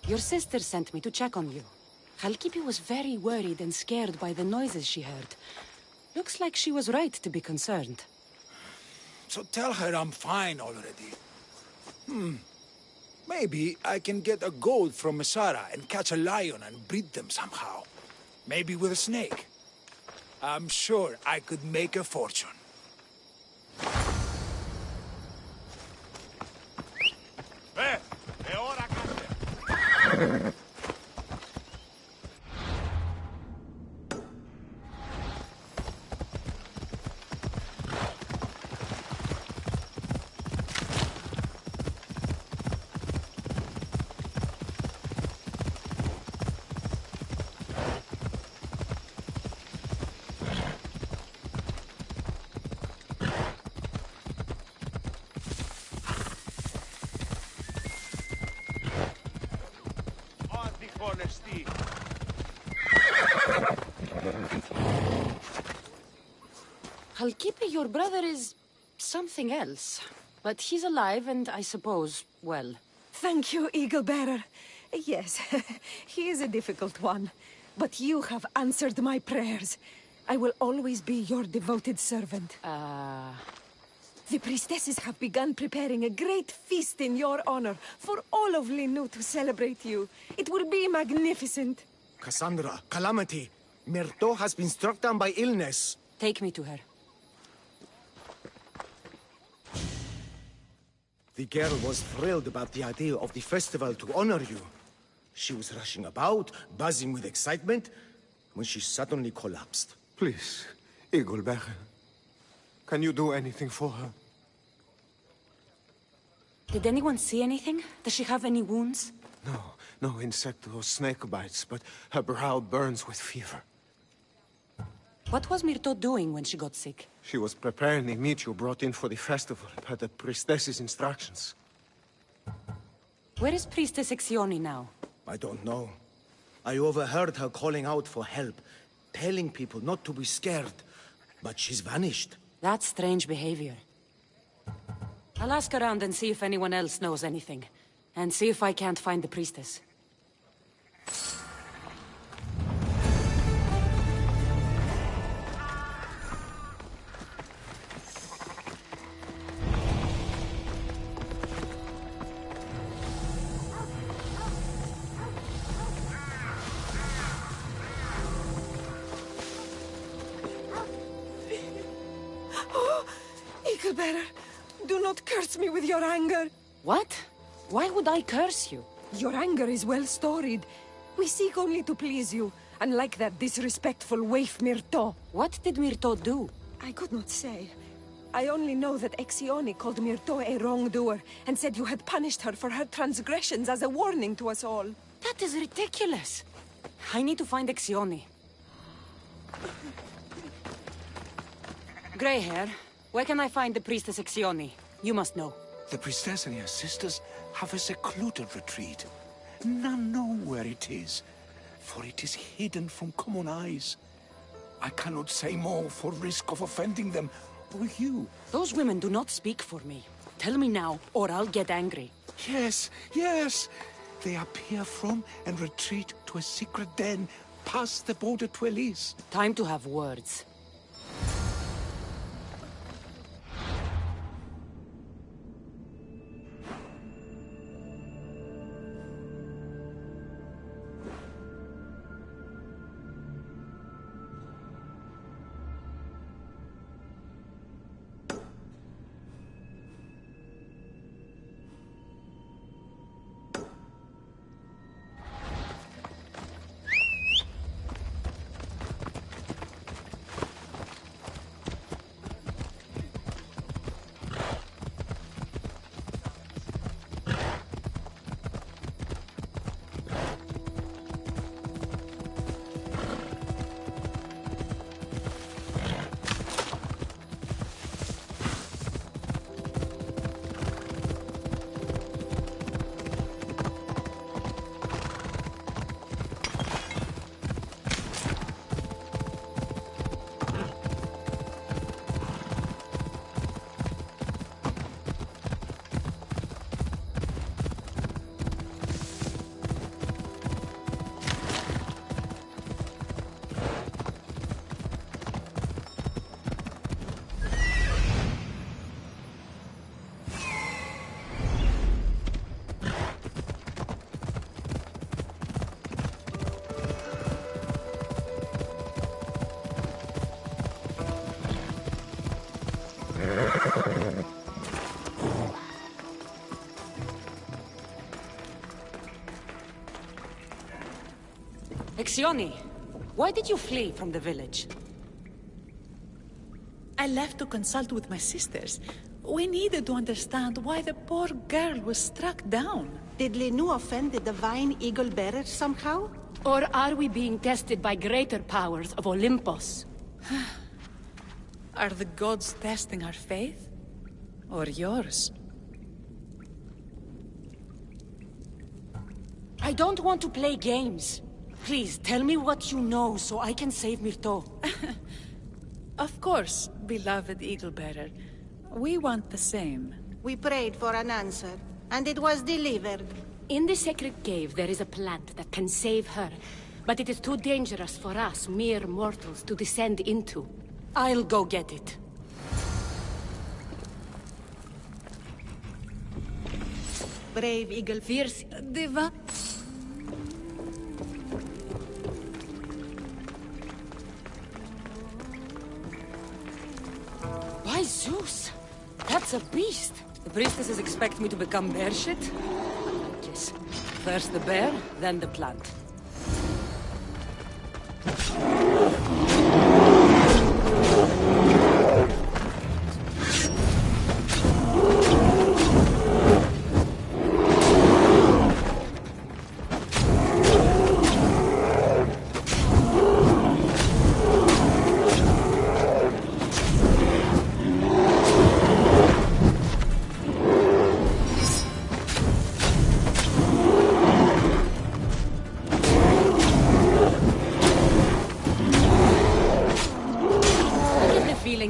Your sister sent me to check on you. Halkipi was very worried and scared by the noises she heard. Looks like she was right to be concerned. So tell her I'm fine already. Maybe I can get a goat from Mesara and catch a lion and breed them somehow. Maybe with a snake. I'm sure I could make a fortune. Halkipi, your brother is something else. But he's alive and I suppose, well. Thank you, Eagle Bearer. Yes, he is a difficult one. But you have answered my prayers. I will always be your devoted servant. The priestesses have begun preparing a great feast in your honor for all of Linu to celebrate you. It will be magnificent. Cassandra, Calamity, Myrto has been struck down by illness. Take me to her. The girl was thrilled about the idea of the festival to honor you. She was rushing about, buzzing with excitement, when she suddenly collapsed. Please, Eagle Bearer. Can you do anything for her? Did anyone see anything? Does she have any wounds? No insect or snake bites, but her brow burns with fever. What was Myrto doing when she got sick? She was preparing the meat you brought in for the festival, per the priestess's instructions. Where is Priestess Exioni now? I don't know. I overheard her calling out for help, telling people not to be scared. But she's vanished. That's strange behavior. I'll ask around and see if anyone else knows anything. And see if I can't find the priestess. Eagle Bearer, do not curse me with your anger. What? Why would I curse you? Your anger is well storied. We seek only to please you, unlike that disrespectful waif Myrto. What did Myrto do? I could not say. I only know that Exioni called Myrto a wrongdoer and said you had punished her for her transgressions as a warning to us all. That is ridiculous. I need to find Exioni. Grey hair, where can I find the priestess Exioni? You must know. The priestess and her sisters have a secluded retreat. None know where it is, for it is hidden from common eyes. I cannot say more for risk of offending them, or you. Those women do not speak for me. Tell me now, or I'll get angry. Yes. They appear from and retreat to a secret den past the border to Elise. Time to have words. Exioni, why did you flee from the village? I left to consult with my sisters. We needed to understand why the poor girl was struck down. Did Lenu offend the divine eagle bearer somehow? Or are we being tested by greater powers of Olympus? Are the gods testing our faith? Or yours? I don't want to play games. Please, tell me what you know so I can save Myrto. Of course, beloved eagle bearer. We want the same. We prayed for an answer, and it was delivered. In the sacred cave, there is a plant that can save her. But it is too dangerous for us, mere mortals, to descend into. I'll go get it. Brave eagle, fierce Diva. By Zeus! That's a beast! The priestesses expect me to become bear shit? Yes. First the bear, then the plant.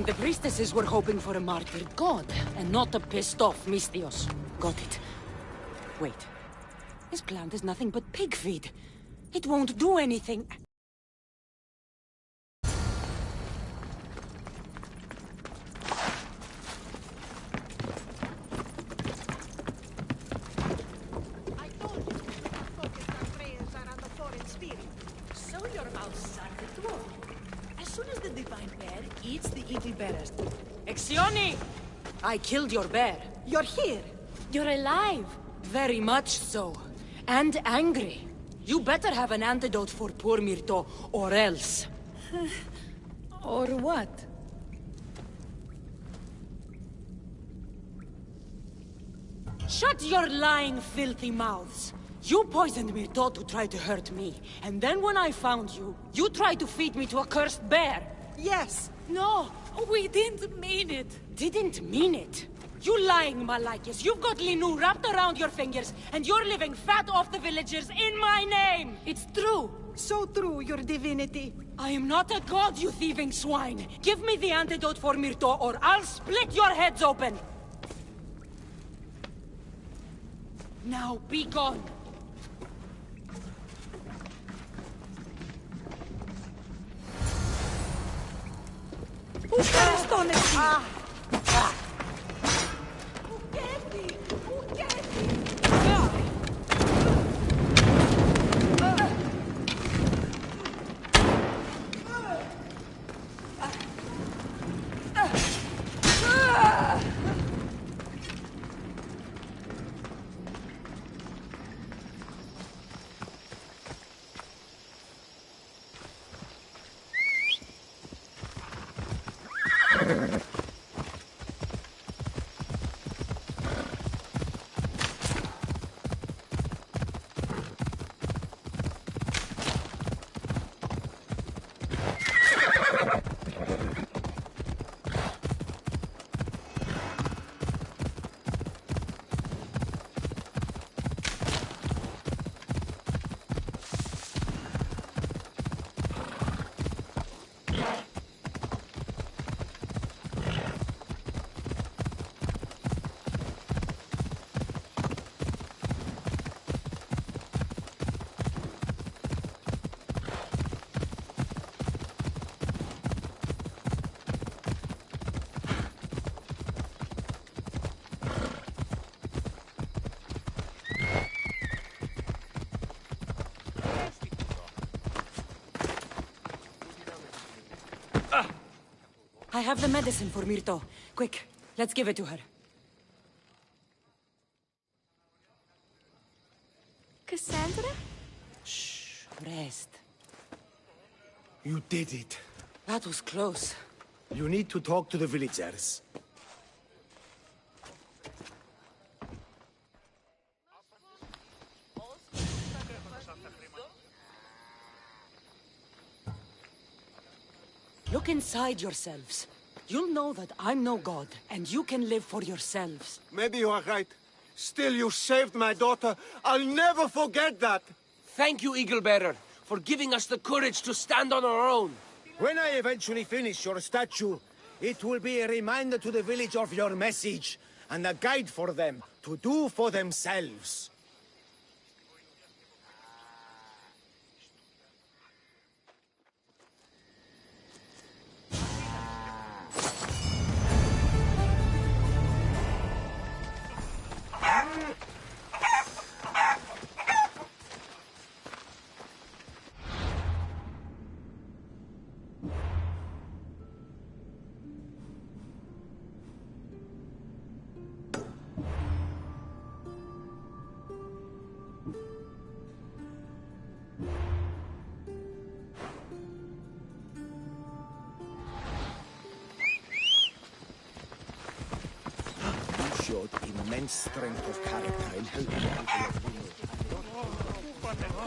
The priestesses were hoping for a martyred god, and not a pissed-off Mystios. Got it. Wait. This plant is nothing but pig feed. It won't do anything. I told you, focus our prayers are on the foreign spirit. So your mouth started to work. As soon as the divine bear eats the eagle bearers. Exioni! I killed your bear. You're here. You're alive. Very much so. And angry. You better have an antidote for poor Myrto, or else. Or what? Shut your lying, filthy mouths. You poisoned Myrto to try to hurt me. And then when I found you, you tried to feed me to a cursed bear. Yes. No, we didn't mean it. Didn't mean it? You lying Malakis. You've got Linu wrapped around your fingers, and you're living fat off the villagers in my name. It's true. So true, your divinity. I am not a god, you thieving swine. Give me the antidote for Myrto, or I'll split your heads open. Now be gone. Who stone it? I have the medicine for Myrto. Quick, let's give it to her. Cassandra? Shh, rest. You did it. That was close. You need to talk to the villagers. Look inside yourselves. You'll know that I'm no god, and you can live for yourselves. Maybe you are right. Still, you saved my daughter. I'll never forget that. Thank you, Eagle Bearer, for giving us the courage to stand on our own. When I eventually finish your statue, it will be a reminder to the village of your message, and a guide for them to do for themselves. Showed immense strength of character in helping people of the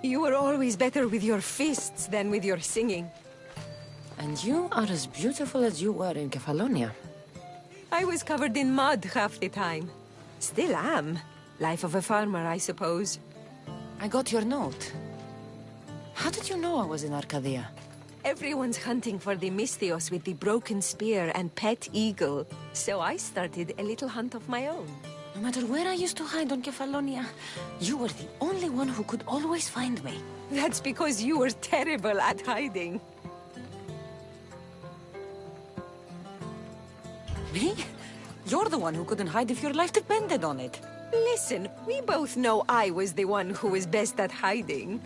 You were always better with your fists than with your singing. And you are as beautiful as you were in Kefalonia. I was covered in mud half the time. Still am. Life of a farmer, I suppose. I got your note. How did you know I was in Arcadia? Everyone's hunting for the Misthios with the broken spear and pet eagle. So I started a little hunt of my own. No matter where I used to hide on Kefalonia, you were the only one who could always find me. That's because you were terrible at hiding. Me? You're the one who couldn't hide if your life depended on it. Listen, we both know I was the one who was best at hiding.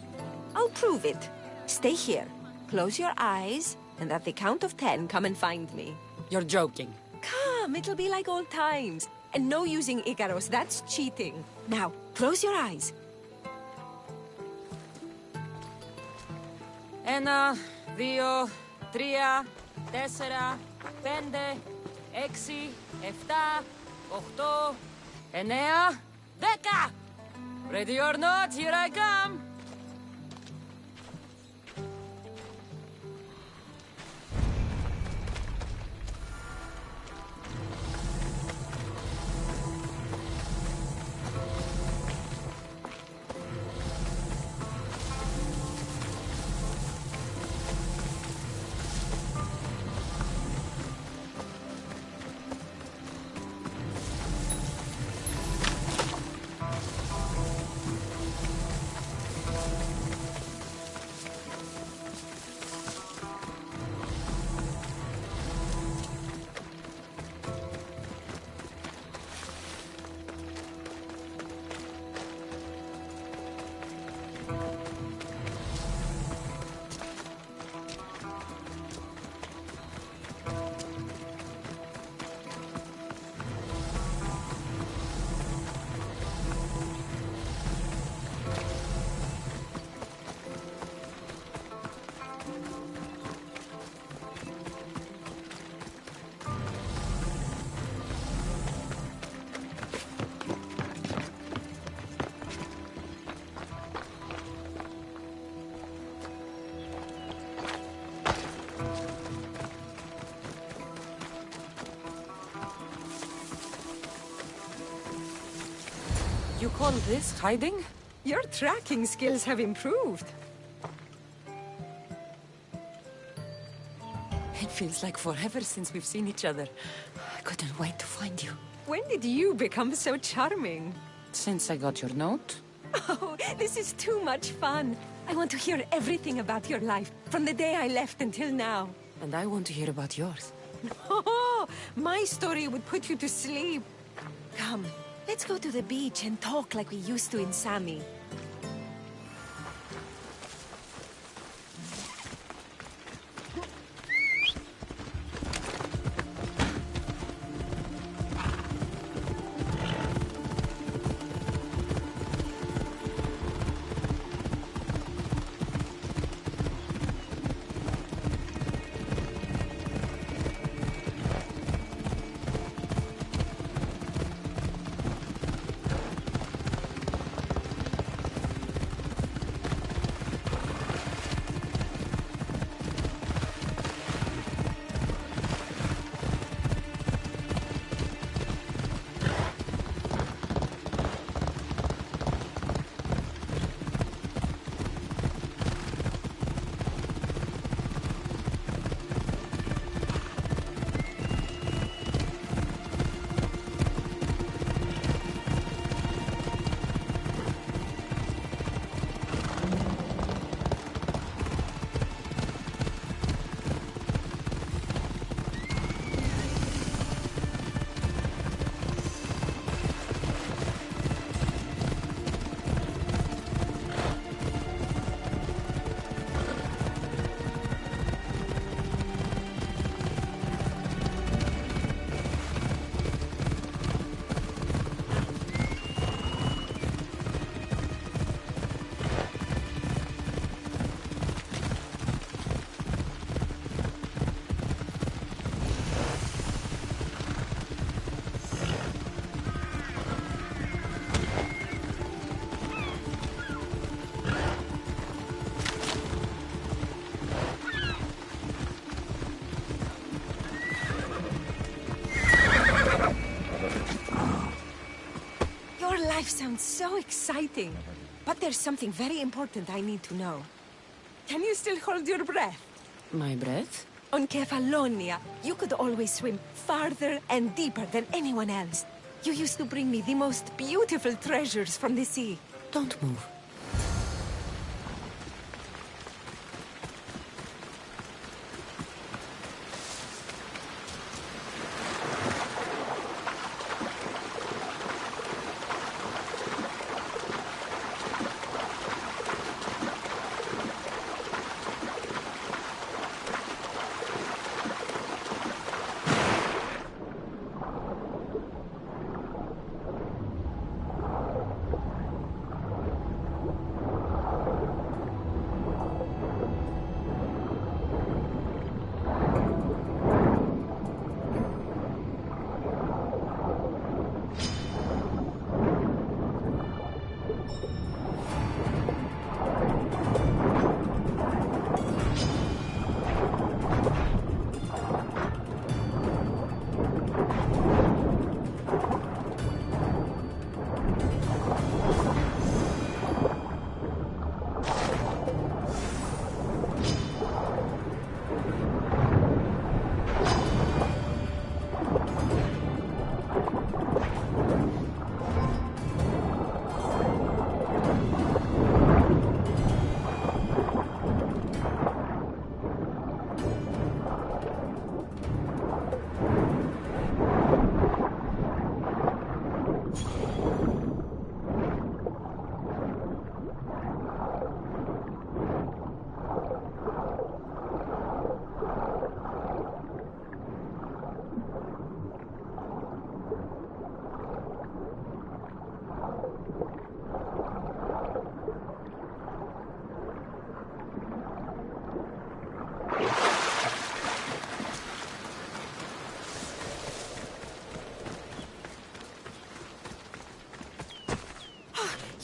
I'll prove it. Stay here. Close your eyes, and at the count of 10, come and find me. You're joking. Come, it'll be like old times. And no using Icaros, that's cheating. Now, close your eyes. Ένα, δύο, τρία, τέσσερα, πέντε, έξι, εφτά, οχτώ, εννέα, δέκα! Ready or not, here I come! You call this hiding? Your tracking skills have improved. It feels like forever since we've seen each other. I couldn't wait to find you. When did you become so charming? Since I got your note. Oh, this is too much fun. I want to hear everything about your life, from the day I left until now. And I want to hear about yours. Oh, my story would put you to sleep. Come, let's go to the beach and talk like we used to in Sami. Life sounds so exciting. But there's something very important I need to know. Can you still hold your breath? My breath? On Kefalonia, you could always swim farther and deeper than anyone else. You used to bring me the most beautiful treasures from the sea. Don't move.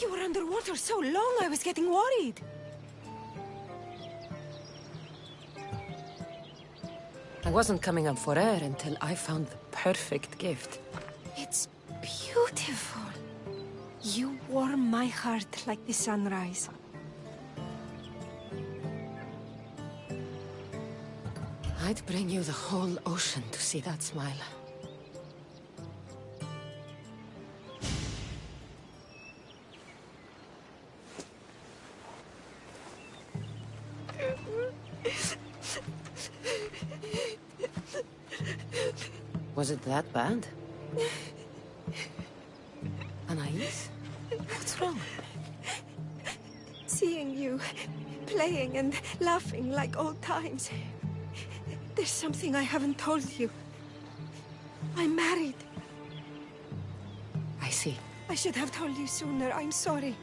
You were underwater so long, I was getting worried. I wasn't coming up for air until I found the perfect gift. It's beautiful. You warm my heart like the sunrise. I'd bring you the whole ocean to see that smile. Was it that bad? Anais? What's wrong? Seeing you playing and laughing like old times. There's something I haven't told you. I'm married. I see. I should have told you sooner. I'm sorry.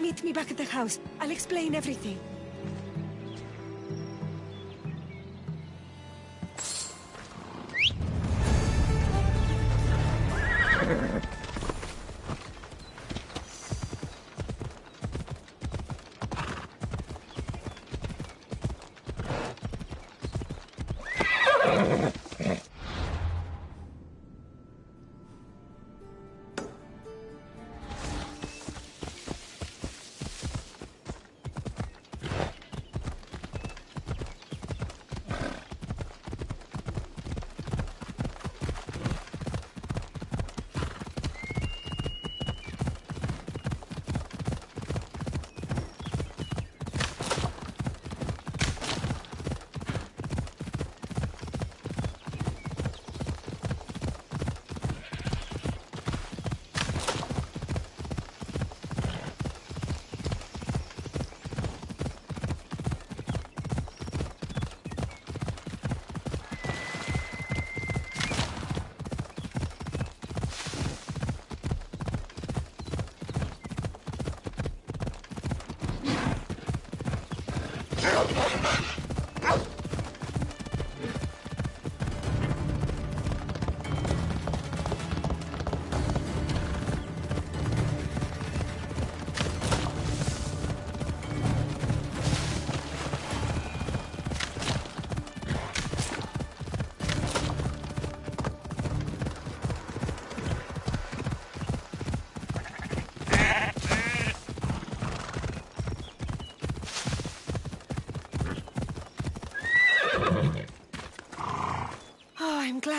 Meet me back at the house. I'll explain everything.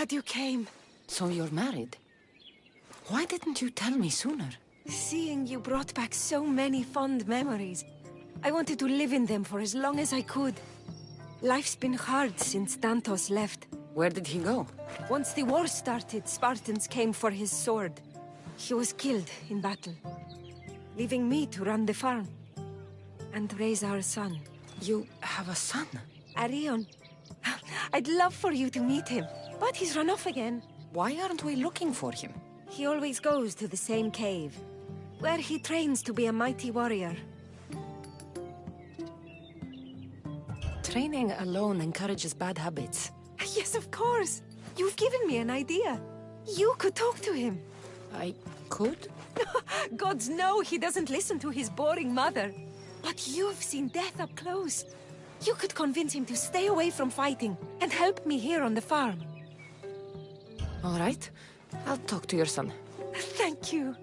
glad you came. So you're married? Why didn't you tell me sooner? Seeing you brought back so many fond memories. I wanted to live in them for as long as I could. Life's been hard since Dantos left. Where did he go? Once the war started, Spartans came for his sword. He was killed in battle, leaving me to run the farm and raise our son. You have a son? Arion. I'd love for you to meet him, but he's run off again. Why aren't we looking for him? He always goes to the same cave, where he trains to be a mighty warrior. Training alone encourages bad habits. Yes, of course. You've given me an idea. You could talk to him. I could? Gods know he doesn't listen to his boring mother. But you've seen death up close. You could convince him to stay away from fighting and help me here on the farm. All right. I'll talk to your son. Thank you.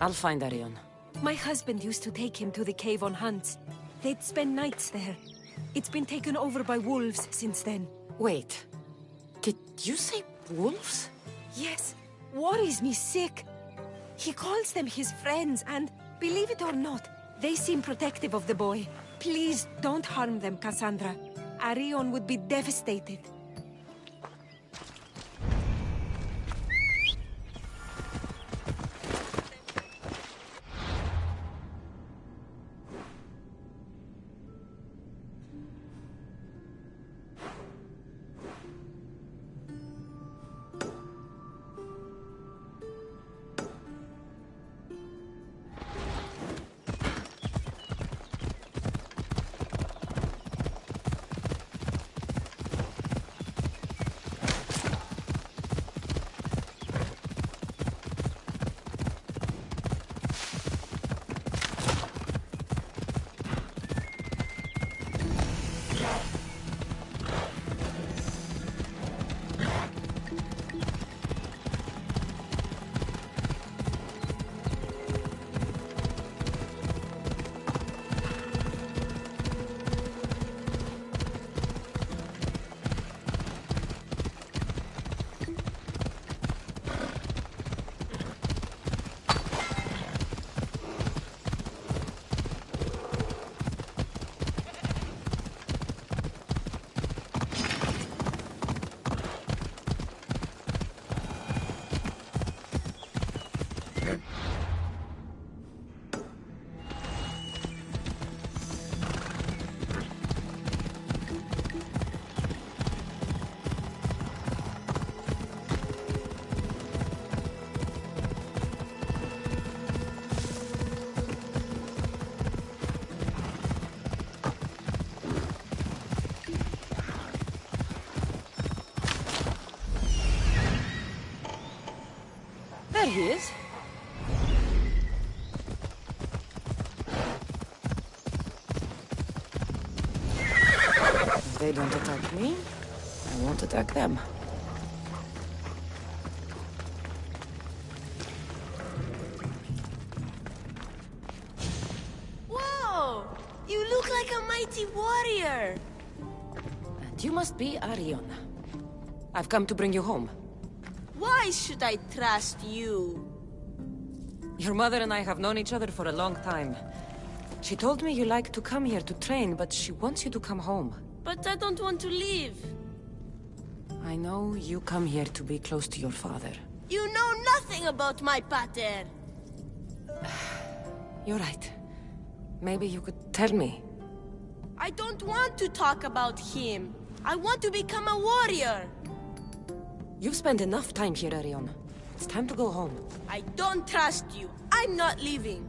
I'll find Arion. My husband used to take him to the cave on hunts. They'd spend nights there. It's been taken over by wolves since then. Wait. Did you say wolves? Yes. Worries me sick. He calls them his friends and, believe it or not, they seem protective of the boy. Please don't harm them, Cassandra. Arion would be devastated. There he is. If they don't attack me, I won't attack them. Whoa! You look like a mighty warrior! And you must be Arion. I've come to bring you home. Why should I trust you? Your mother and I have known each other for a long time. She told me you like to come here to train, but she wants you to come home. But I don't want to leave. I know you come here to be close to your father. You know nothing about my pater. You're right. Maybe you could tell me. I don't want to talk about him. I want to become a warrior. You've spent enough time here, Arion. It's time to go home. I don't trust you. I'm not leaving.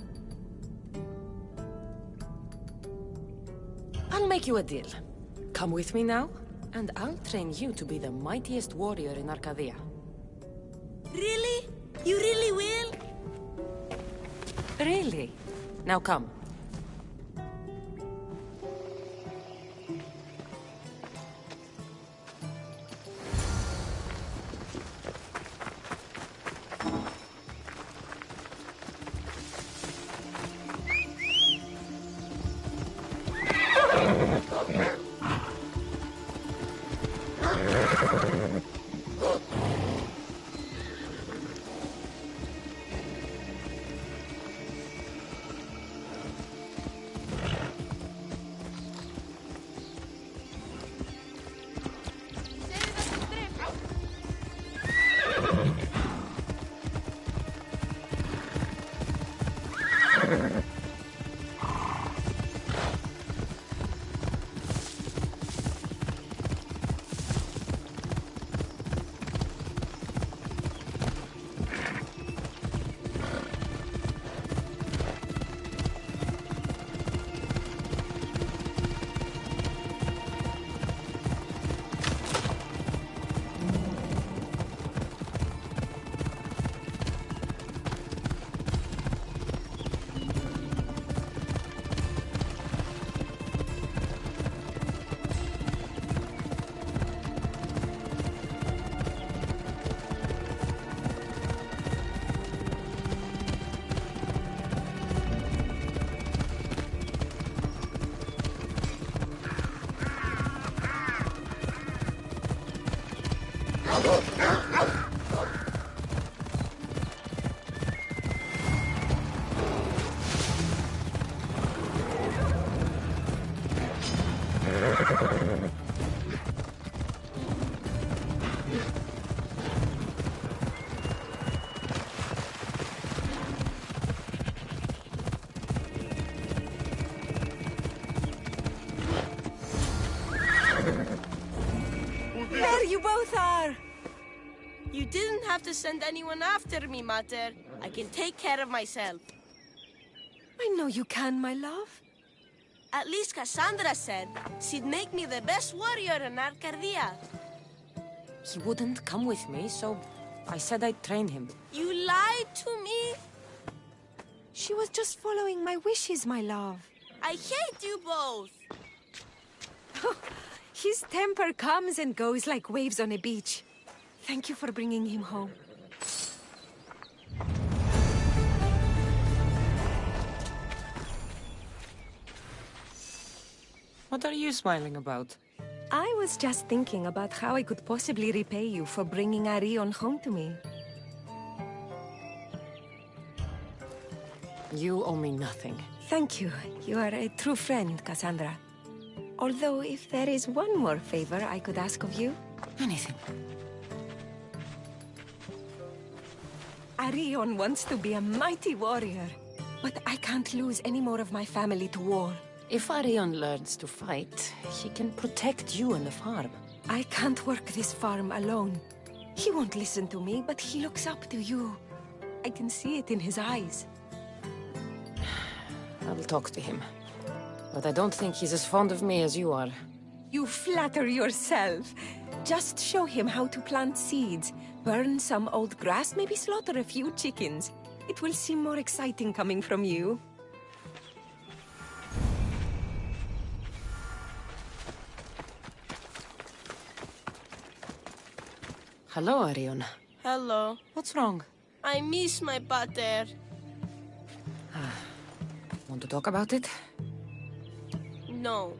I'll make you a deal. Come with me now, and I'll train you to be the mightiest warrior in Arcadia. Really? You really will? Really? Now come. There you both are! You didn't have to send anyone after me, Mater. I can take care of myself. I know you can, my love. At least Cassandra said she'd make me the best warrior in Arcadia. He wouldn't come with me, so I said I'd train him. You lied to me? She was just following my wishes, my love. I hate you both! His temper comes and goes like waves on a beach. Thank you for bringing him home. What are you smiling about? I was just thinking about how I could possibly repay you for bringing Arion home to me. You owe me nothing. Thank you. You are a true friend, Cassandra. Although, if there is one more favor I could ask of you... Anything. Arion wants to be a mighty warrior, but I can't lose any more of my family to war. If Arion learns to fight, he can protect you and the farm. I can't work this farm alone. He won't listen to me, but he looks up to you. I can see it in his eyes. I'll talk to him. But I don't think he's as fond of me as you are. You flatter yourself. Just show him how to plant seeds, burn some old grass, maybe slaughter a few chickens. It will seem more exciting coming from you. Hello, Arion. Hello. What's wrong? I miss my pater. Want to talk about it? No.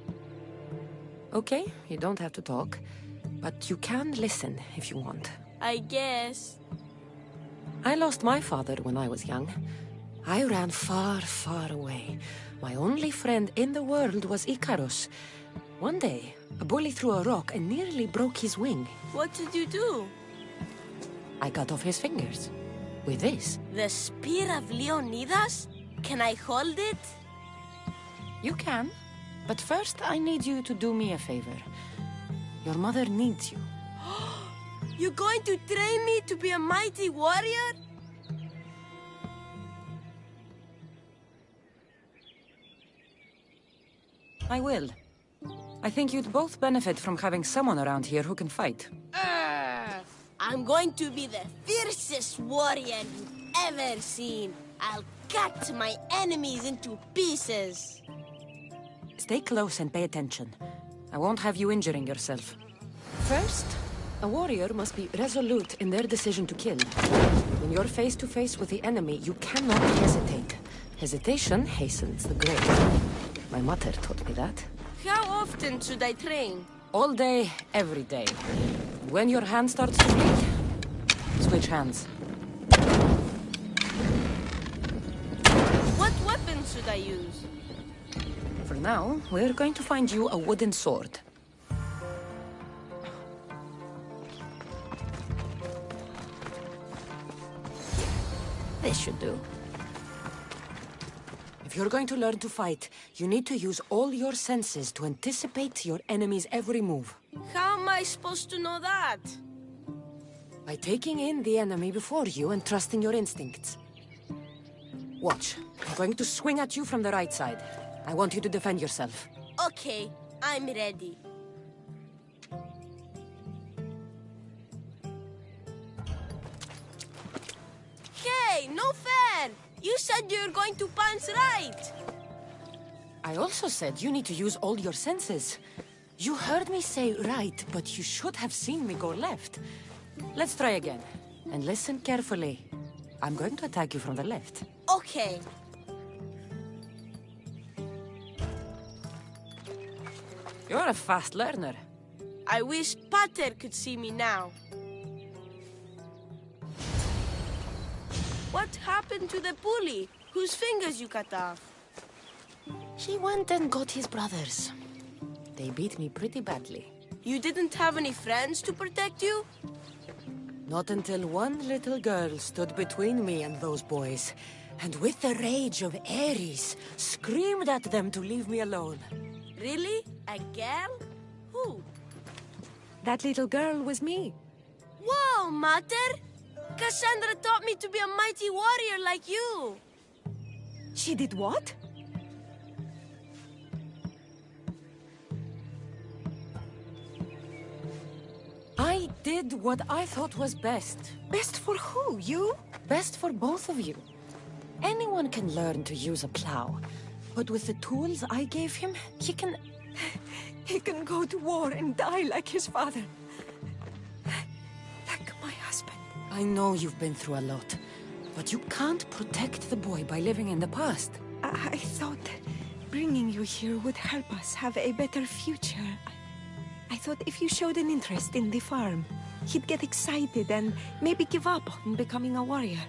Okay, you don't have to talk. But you can listen if you want. I guess. I lost my father when I was young. I ran far, far away. My only friend in the world was Icarus. One day, a bully threw a rock and nearly broke his wing. What did you do? I cut off his fingers. With this. The spear of Leonidas? Can I hold it? You can. But first, I need you to do me a favor. Your mother needs you. You're going to train me to be a mighty warrior? I will. I think you'd both benefit from having someone around here who can fight. I'm going to be the fiercest warrior you've ever seen. I'll cut my enemies into pieces. Stay close and pay attention. I won't have you injuring yourself. First, a warrior must be resolute in their decision to kill. When you're face to face with the enemy, you cannot hesitate. Hesitation hastens the grave. My mother taught me that. How often should I train? All day, every day. When your hand starts to bleed, switch hands. What weapon should I use? For now, we're going to find you a wooden sword. This should do. If you're going to learn to fight, you need to use all your senses to anticipate your enemy's every move. How am I supposed to know that? By taking in the enemy before you and trusting your instincts. Watch. I'm going to swing at you from the right side. I want you to defend yourself. Okay, I'm ready. Hey, no fair! You said you were going to punch right! I also said you need to use all your senses. You heard me say right, but you should have seen me go left. Let's try again. And listen carefully. I'm going to attack you from the left. Okay. You're a fast learner. I wish Pater could see me now. What happened to the bully whose fingers you cut off? He went and got his brothers. They beat me pretty badly. You didn't have any friends to protect you? Not until one little girl stood between me and those boys, and with the rage of Ares, screamed at them to leave me alone. Really? A girl? Who? That little girl was me. Whoa, Mater! Cassandra taught me to be a mighty warrior like you! She did what? I did what I thought was best. Best for who? You? Best for both of you. Anyone can learn to use a plow, but with the tools I gave him, he can... He can go to war and die like his father. Like my husband. I know you've been through a lot, but you can't protect the boy by living in the past. I thought bringing you here would help us have a better future. I thought if you showed an interest in the farm, he'd get excited and maybe give up on becoming a warrior.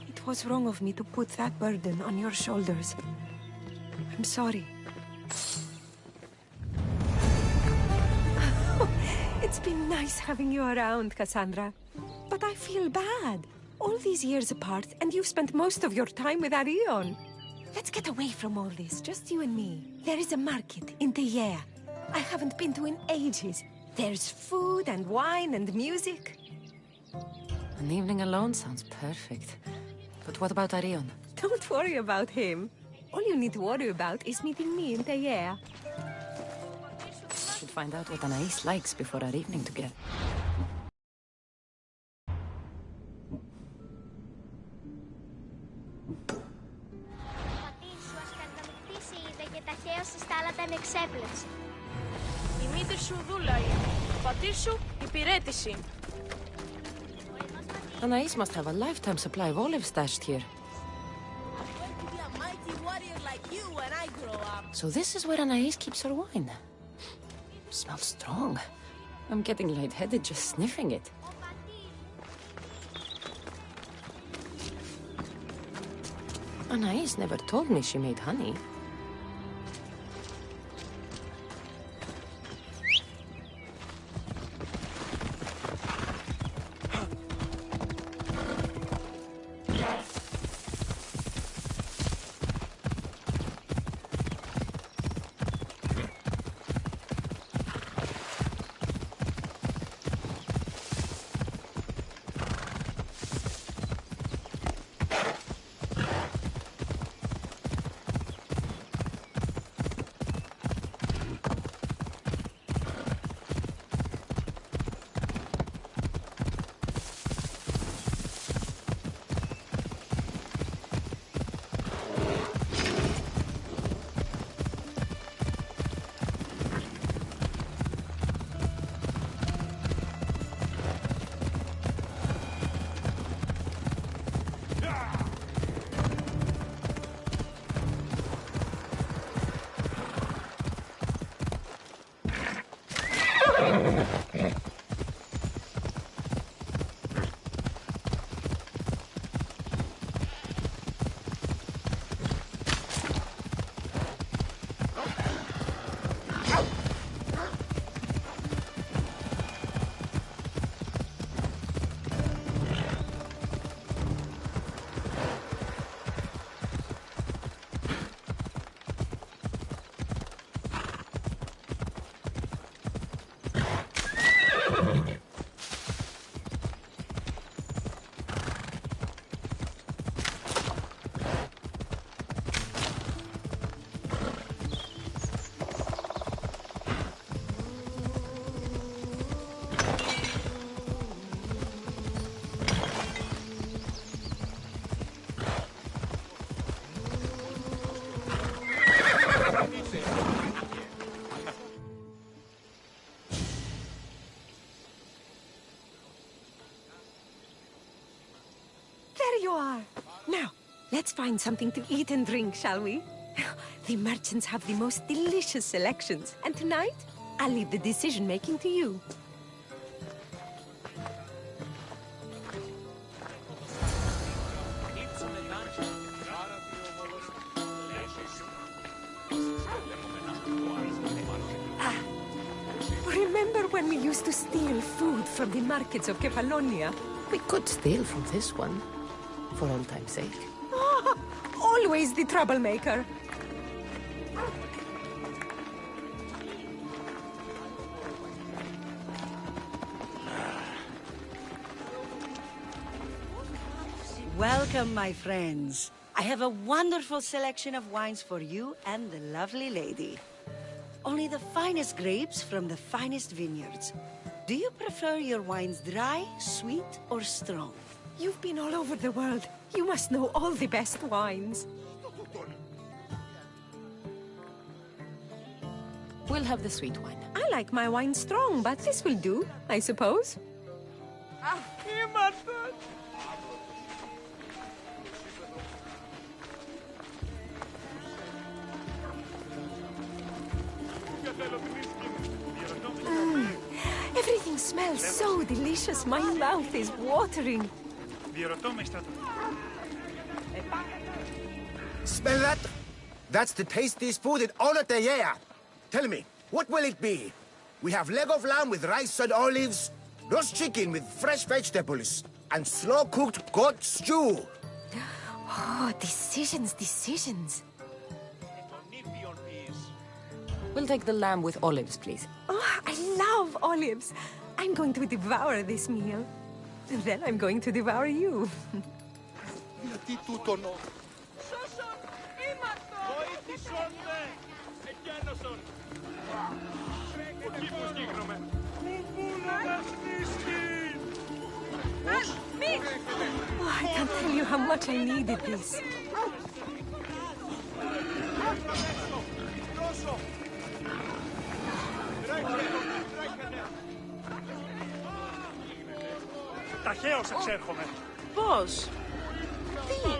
It was wrong of me to put that burden on your shoulders. I'm sorry. It's been nice having you around, Cassandra. But I feel bad. All these years apart, and you've spent most of your time with Arion. Let's get away from all this, just you and me. There is a market in Teyea. I haven't been to in ages. There's food and wine and music. An evening alone sounds perfect. But what about Arion? Don't worry about him. All you need to worry about is meeting me in Teyea. Should find out what Anais likes before our evening together. Η μήτρη σου δούλα είναι. Ο πατήρ σου υπηρέτηση. Anais must have a lifetime supply of olives stashed here. I'm going to be a mighty warrior like you when I grow up. So this is where Anais keeps her wine. Smells strong. I'm getting lightheaded just sniffing it. Anais never told me she made honey. Let's find something to eat and drink, shall we? The merchants have the most delicious selections. And tonight, I'll leave the decision-making to you. Remember when we used to steal food from the markets of Kefalonia? We could steal from this one, for old time's sake. Ah, always the troublemaker. Welcome, my friends. I have a wonderful selection of wines for you and the lovely lady. Only the finest grapes from the finest vineyards. Do you prefer your wines dry, sweet, or strong? You've been all over the world. You must know all the best wines. We'll have the sweet wine. I like my wine strong, but this will do, I suppose. Everything smells so delicious. My mouth is watering. Smell that? That's the tastiest food in all of the year. Tell me, what will it be? We have leg of lamb with rice and olives, roast chicken with fresh vegetables, and slow-cooked goat stew. Oh, decisions. We'll take the lamb with olives, please. Oh, I love olives. I'm going to devour this meal. And then I'm going to devour you. Oh, I can't tell you how much I needed this. Ταχαίως εξέρχομαι. Πώς? Τι?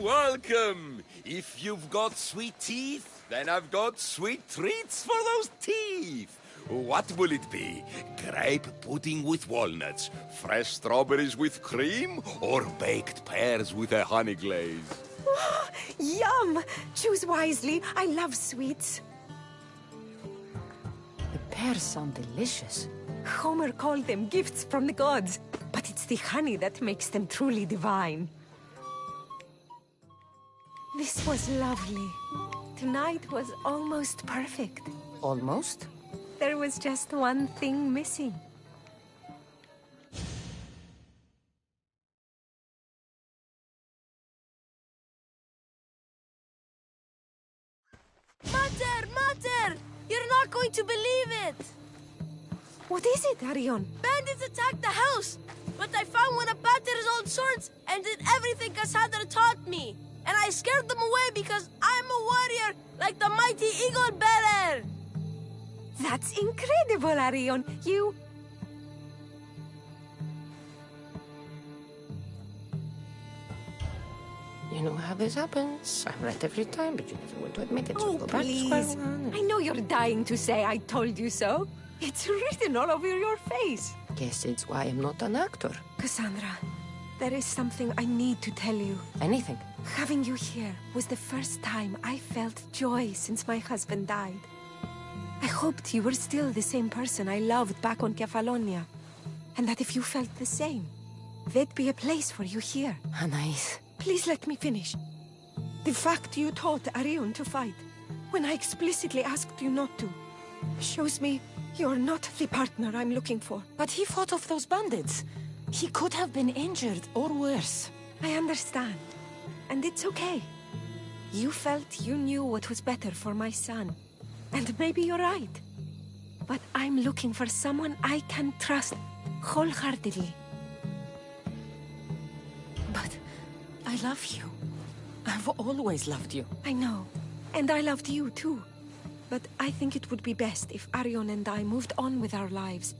Welcome! If you've got sweet teeth, then I've got sweet treats for those teeth. What will it be? Grape pudding with walnuts, fresh strawberries with cream, or baked pears with a honey glaze? Oh, yum! Choose wisely. I love sweets. The pears sound delicious. Homer called them gifts from the gods, but it's the honey that makes them truly divine. This was lovely. Tonight was almost perfect. Almost? There was just one thing missing. Mater! You're not going to believe it! What is it, Arion? Bandits attacked the house, but I found one of Pater's old swords and did everything Cassandra taught me. And I scared them away because I'm a warrior like the mighty eagle bearer. That's incredible, Arion. You... You know how this happens. I'm right every time, but you never want to admit it. So Oh, go back to please. square one. I know you're dying to say I told you so. It's written all over your face. Guess it's why I'm not an actor. Cassandra, there is something I need to tell you. Anything. Having you here was the first time I felt joy since my husband died. I hoped you were still the same person I loved back on Kefalonia. And that if you felt the same, there'd be a place for you here. Anais. Please let me finish. The fact you taught Arion to fight, when I explicitly asked you not to, shows me you're not the partner I'm looking for. But he fought off those bandits. He could have been injured or worse. I understand. And it's okay. You felt you knew what was better for my son. And maybe you're right. But I'm looking for someone I can trust wholeheartedly. But I love you. I've always loved you. I know. And I loved you too. But I think it would be best if Arion and I moved on with our lives.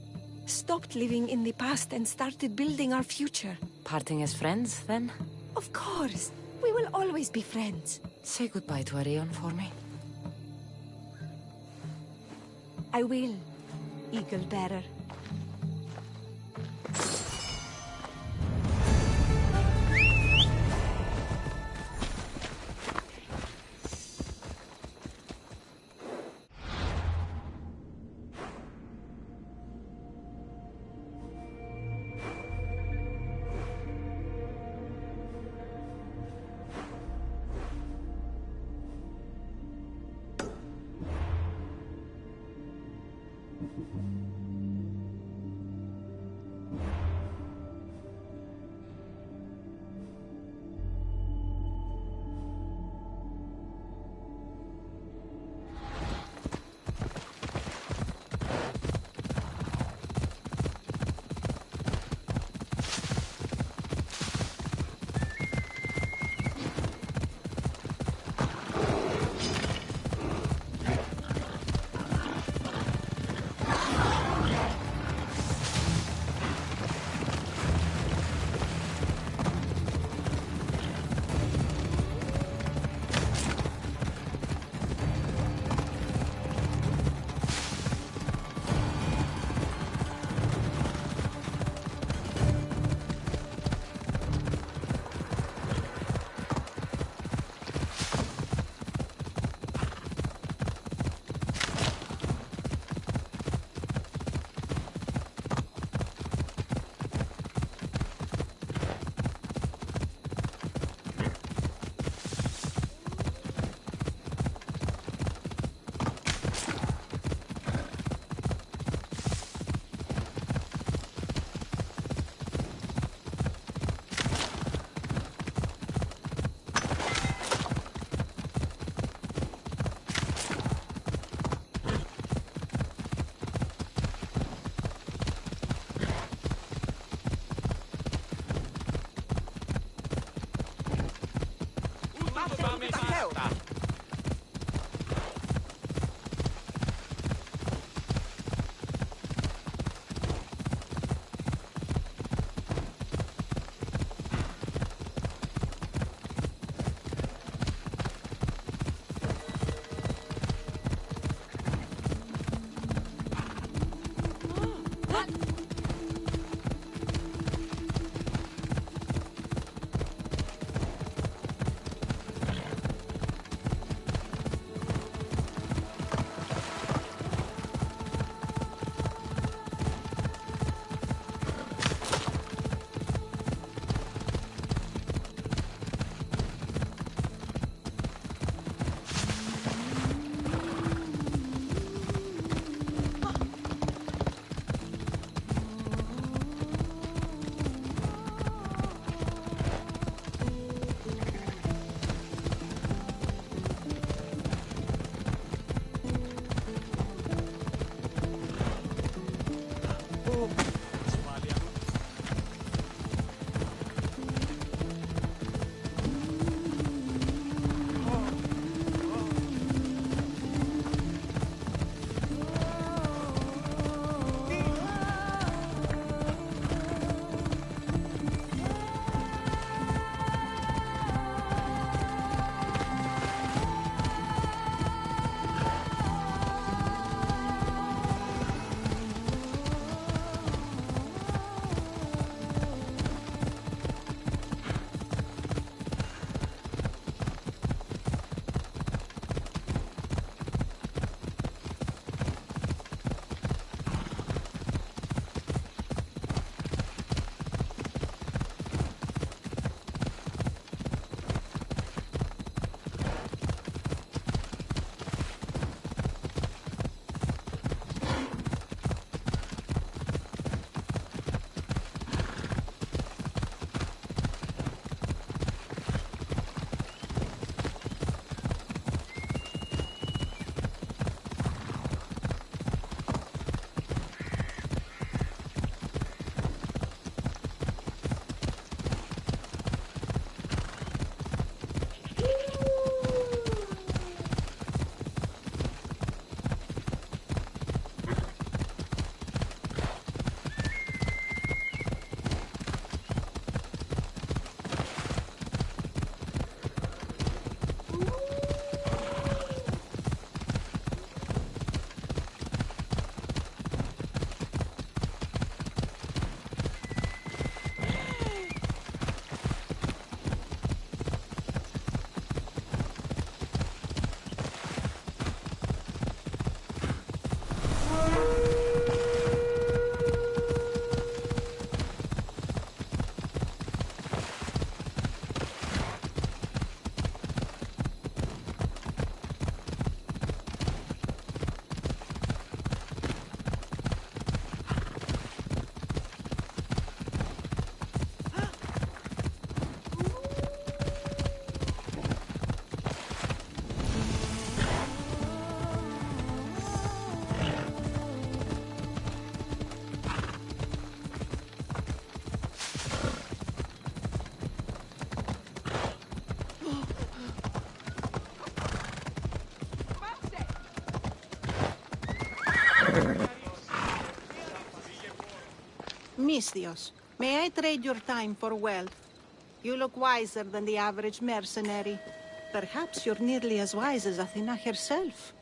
Stopped living in the past and started building our future. Parting as friends, then? Of course. We will always be friends. Say goodbye to Arion for me. I will, Eagle Bearer. Misthios, may I trade your time for wealth? You look wiser than the average mercenary. Perhaps you're nearly as wise as Athena herself.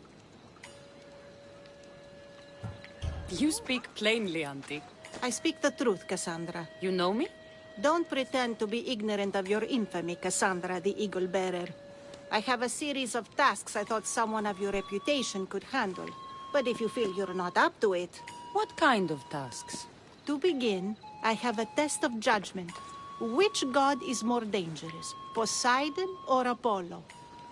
You speak plainly, Auntie. I speak the truth, Cassandra. You know me? Don't pretend to be ignorant of your infamy, Cassandra the Eagle Bearer. I have a series of tasks I thought someone of your reputation could handle. But if you feel you're not up to it... What kind of tasks? To begin, I have a test of judgment. Which god is more dangerous, Poseidon or Apollo?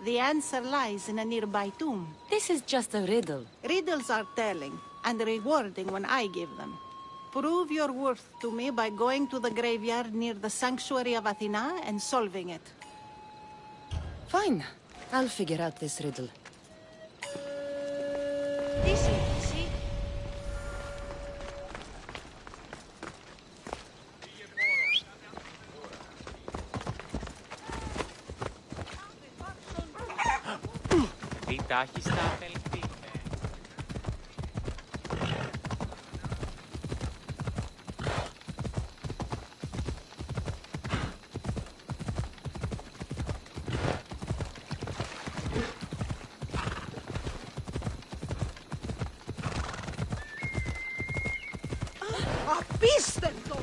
The answer lies in a nearby tomb. This is just a riddle. Riddles are telling, and rewarding when I give them. Prove your worth to me by going to the graveyard near the sanctuary of Athena and solving it. Fine. I'll figure out this riddle. Easy. Τι τάχιστα, αδελφοί. Απίστευτο!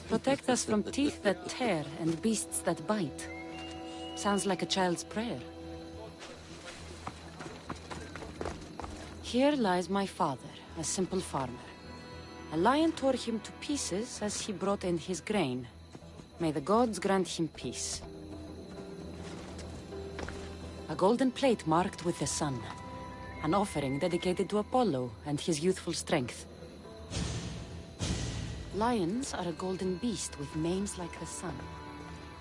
Protect us from teeth that tear and beasts that bite. Sounds like a child's prayer. Here lies my father, a simple farmer. A lion tore him to pieces as he brought in his grain. May the gods grant him peace. A golden plate marked with the sun. An offering dedicated to Apollo and his youthful strength. Lions are a golden beast with manes like the sun.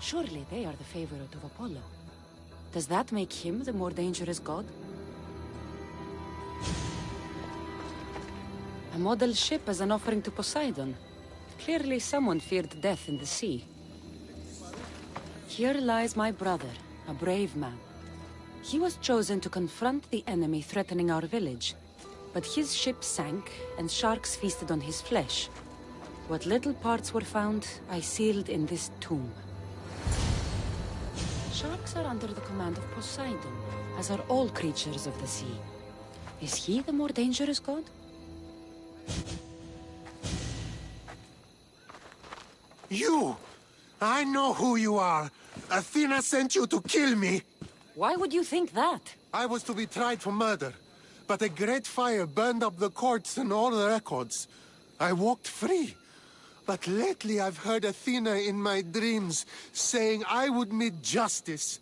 Surely they are the favorite of Apollo. Does that make him the more dangerous god? A model ship as an offering to Poseidon. Clearly someone feared death in the sea. Here lies my brother, a brave man. He was chosen to confront the enemy threatening our village. But his ship sank, and sharks feasted on his flesh. What little parts were found, I sealed in this tomb. Sharks are under the command of Poseidon, as are all creatures of the sea. Is he the more dangerous god? You! I know who you are. Athena sent you to kill me. Why would you think that? I was to be tried for murder, but a great fire burned up the courts and all the records. I walked free. But lately I've heard Athena in my dreams saying I would meet justice.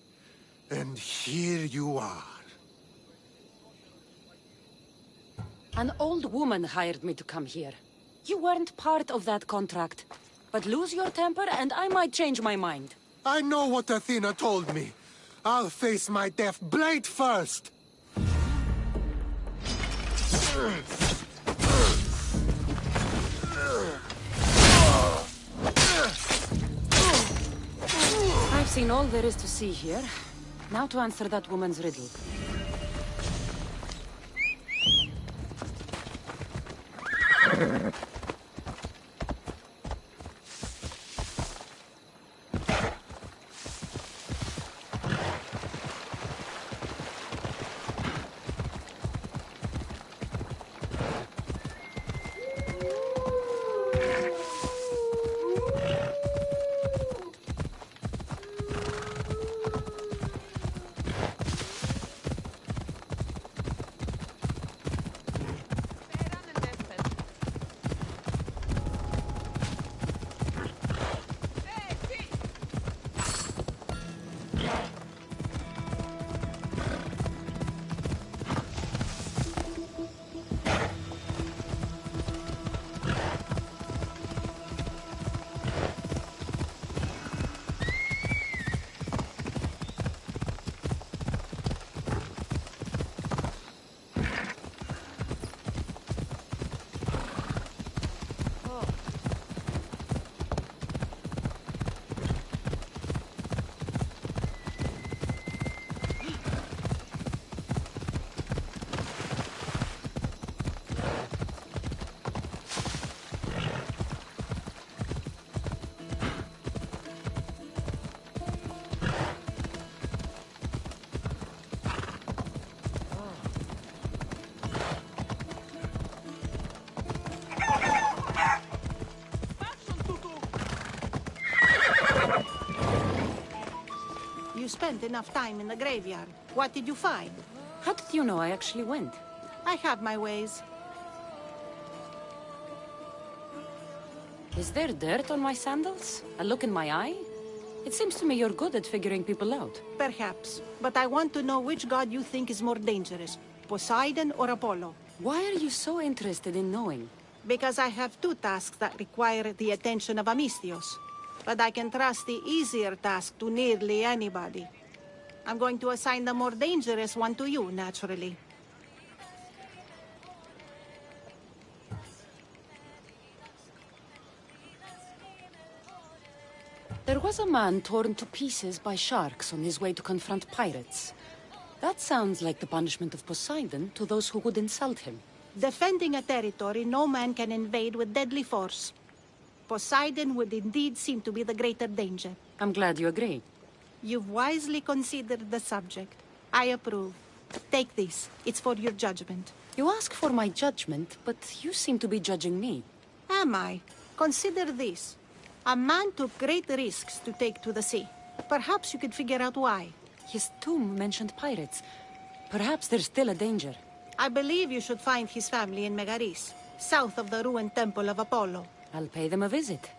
And here you are. An old woman hired me to come here. You weren't part of that contract. But lose your temper and I might change my mind. I know what Athena told me. I'll face my death blade first. I've seen all there is to see here. Now to answer that woman's riddle. You spent enough time in the graveyard. What did you find? How did you know I actually went? I have my ways. Is there dirt on my sandals? A look in my eye? It seems to me you're good at figuring people out. Perhaps. But I want to know which god you think is more dangerous, Poseidon or Apollo. Why are you so interested in knowing? Because I have two tasks that require the attention of Amistios. But I can trust the easier task to nearly anybody. I'm going to assign the more dangerous one to you, naturally. There was a man torn to pieces by sharks on his way to confront pirates. That sounds like the punishment of Poseidon to those who would insult him. Defending a territory no man can invade with deadly force. Poseidon would indeed seem to be the greater danger. I'm glad you agree. You've wisely considered the subject. I approve. Take this. It's for your judgment. You ask for my judgment, but you seem to be judging me. Am I? Consider this. A man took great risks to take to the sea. Perhaps you could figure out why. His tomb mentioned pirates. Perhaps there's still a danger. I believe you should find his family in Megaris, south of the ruined temple of Apollo. I'll pay them a visit.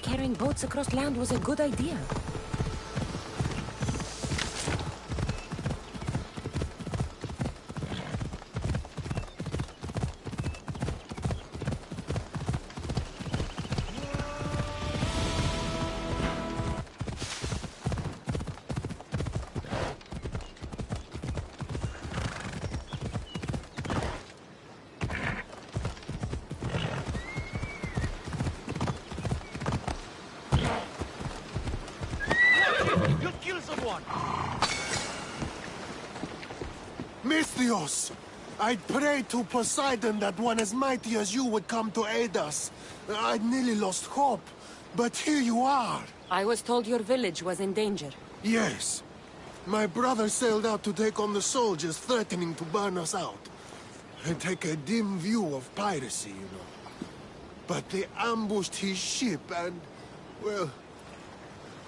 Carrying boats across land was a good idea. one. Misthios! I'd prayed to Poseidon that one as mighty as you would come to aid us. I'd nearly lost hope, but here you are. I was told your village was in danger. Yes. My brother sailed out to take on the soldiers threatening to burn us out. And take a dim view of piracy, you know. But they ambushed his ship and, well,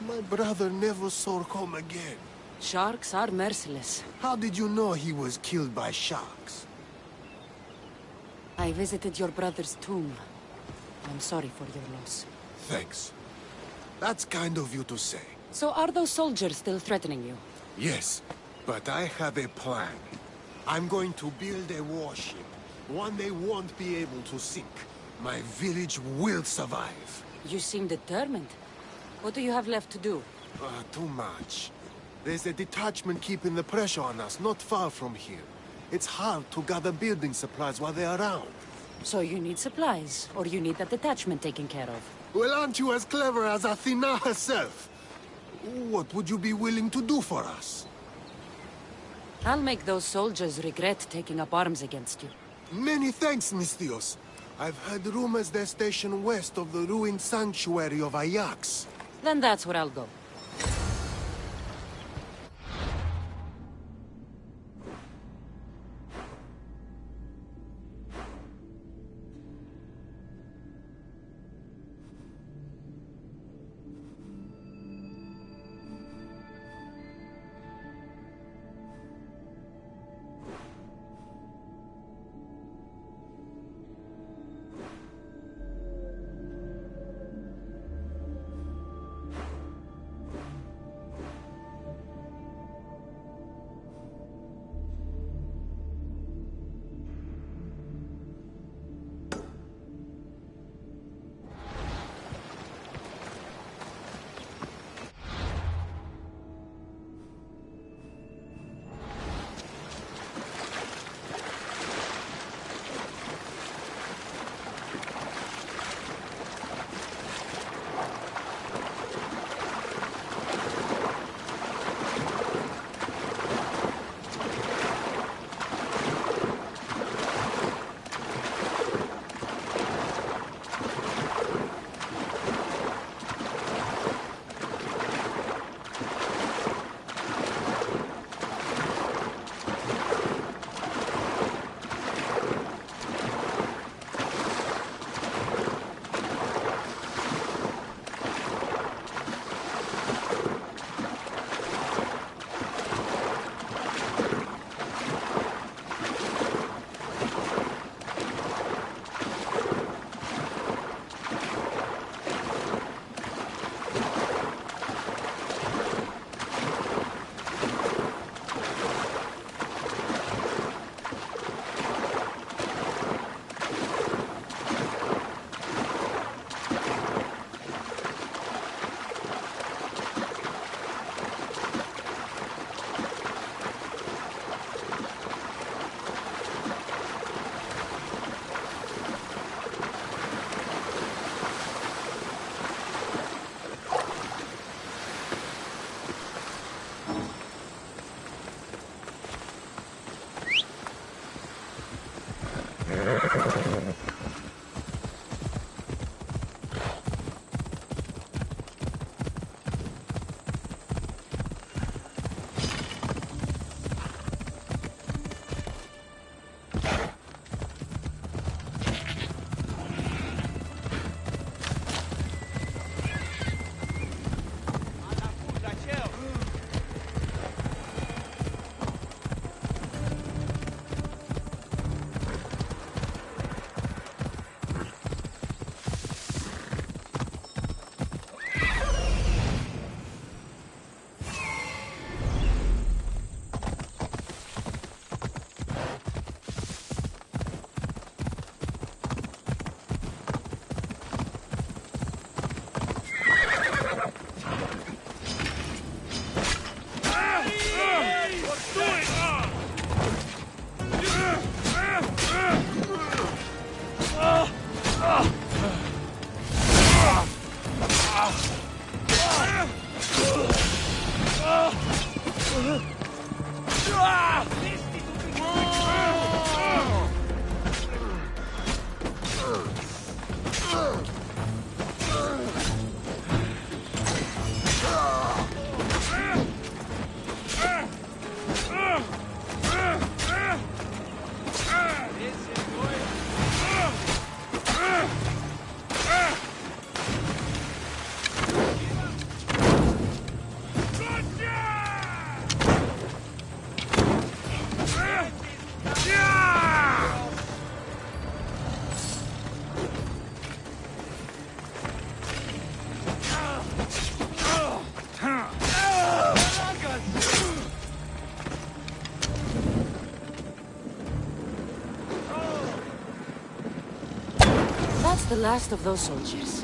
my brother never saw home again. Sharks are merciless. How did you know he was killed by sharks? I visited your brother's tomb. I'm sorry for your loss. Thanks. That's kind of you to say. So are those soldiers still threatening you? Yes, but I have a plan. I'm going to build a warship. One they won't be able to sink. My village will survive. You seem determined. What do you have left to do? Too much. There's a detachment keeping the pressure on us, not far from here. It's hard to gather building supplies while they're around. So you need supplies, or you need that detachment taken care of? Well, aren't you as clever as Athena herself? What would you be willing to do for us? I'll make those soldiers regret taking up arms against you. Many thanks, Misthios. I've heard rumors they're stationed west of the ruined sanctuary of Ajax. Then that's where I'll go. That's the last of those soldiers.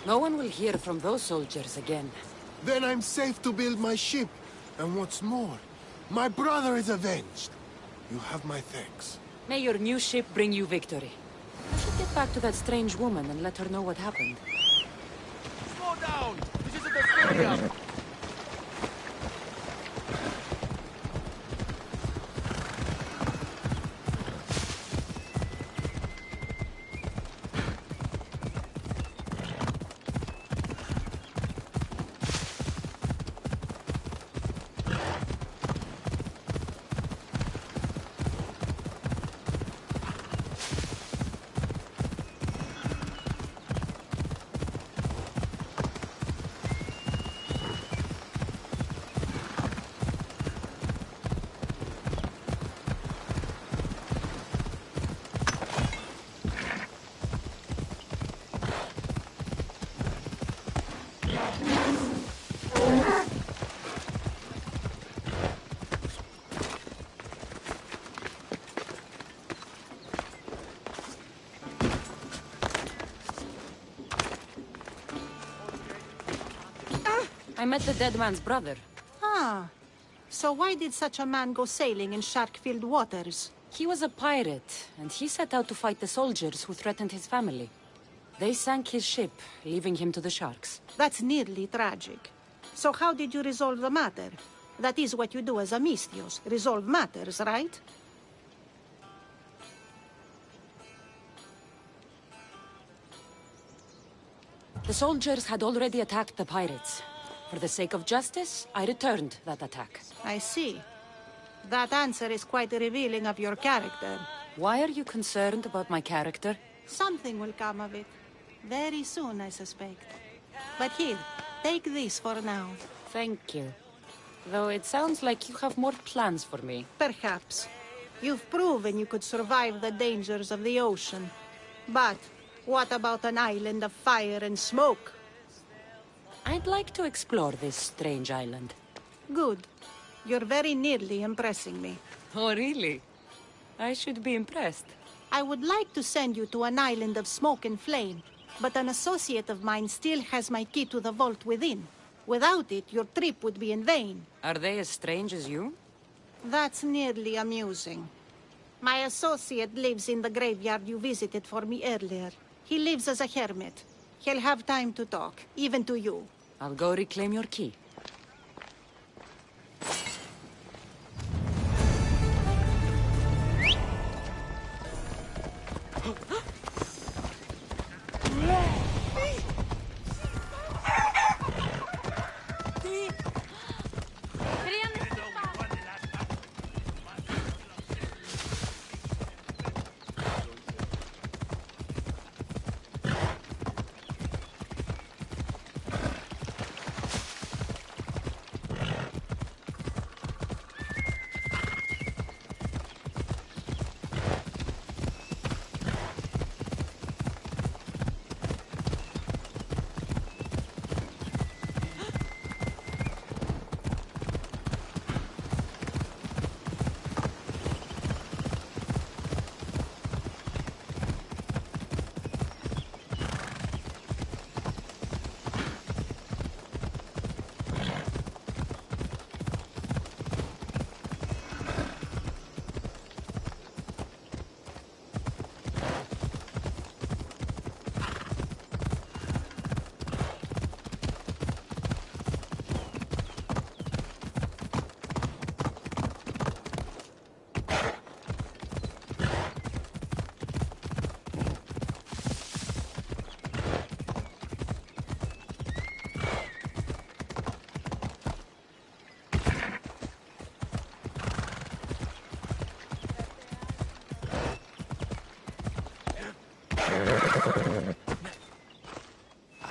No one will hear from those soldiers again. Then I'm safe to build my ship. And what's more, my brother is avenged. You have my thanks. May your new ship bring you victory. I should get back to that strange woman and let her know what happened. Slow down! This isn't a stadium! I met the dead man's brother. Ah. So why did such a man go sailing in shark-filled waters? He was a pirate, and he set out to fight the soldiers who threatened his family. They sank his ship, leaving him to the sharks. That's nearly tragic. So how did you resolve the matter? That is what you do as a Misthios, resolve matters, right? The soldiers had already attacked the pirates. For the sake of justice, I returned that attack. I see. That answer is quite revealing of your character. Why are you concerned about my character? Something will come of it. Very soon, I suspect. But here, take this for now. Thank you. Though it sounds like you have more plans for me. Perhaps. You've proven you could survive the dangers of the ocean. But what about an island of fire and smoke? I'd like to explore this strange island. Good. You're very nearly impressing me. Oh, really? I should be impressed. I would like to send you to an island of smoke and flame, but an associate of mine still has my key to the vault within. Without it, your trip would be in vain. Are they as strange as you? That's nearly amusing. My associate lives in the graveyard you visited for me earlier. He lives as a hermit. He'll have time to talk, even to you. I'll go reclaim your key.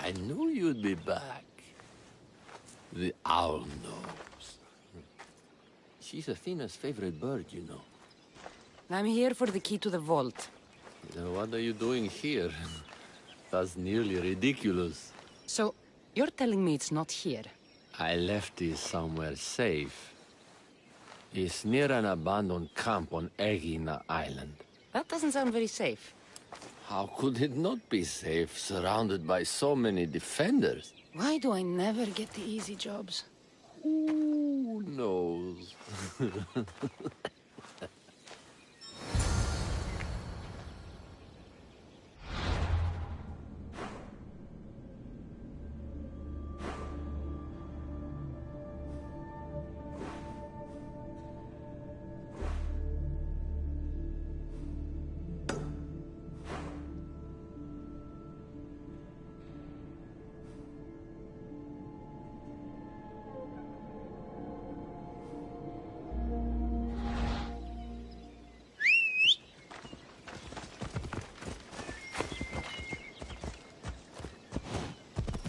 I knew you'd be back. The owl knows. She's Athena's favorite bird, you know. I'm here for the key to the vault. What are you doing here? That's nearly ridiculous. So, you're telling me it's not here? I left it somewhere safe. It's near an abandoned camp on Egina Island. That doesn't sound very safe. How could it not be safe, surrounded by so many defenders? Why do I never get the easy jobs? Who knows?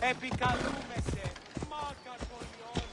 Επικαλούμεσαι, μάκαρδολιός.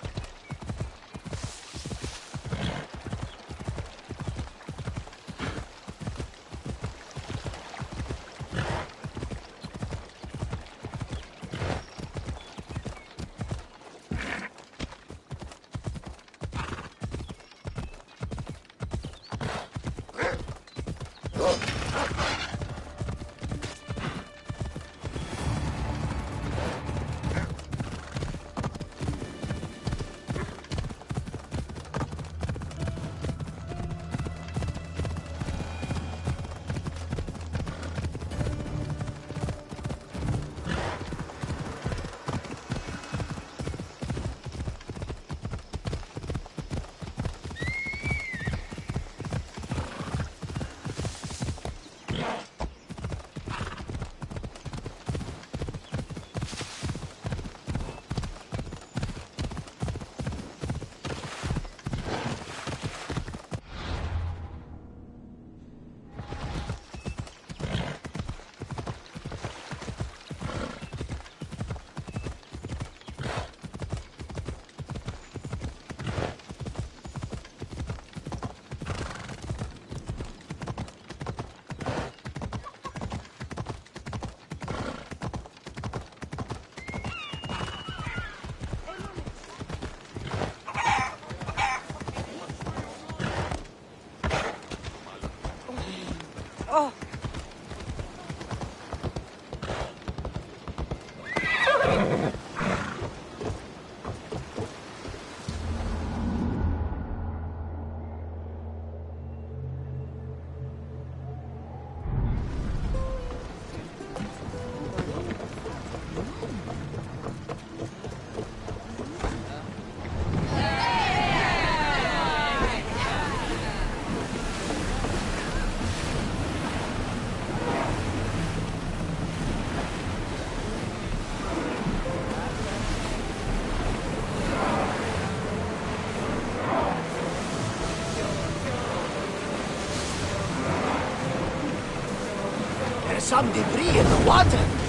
some debris in the water.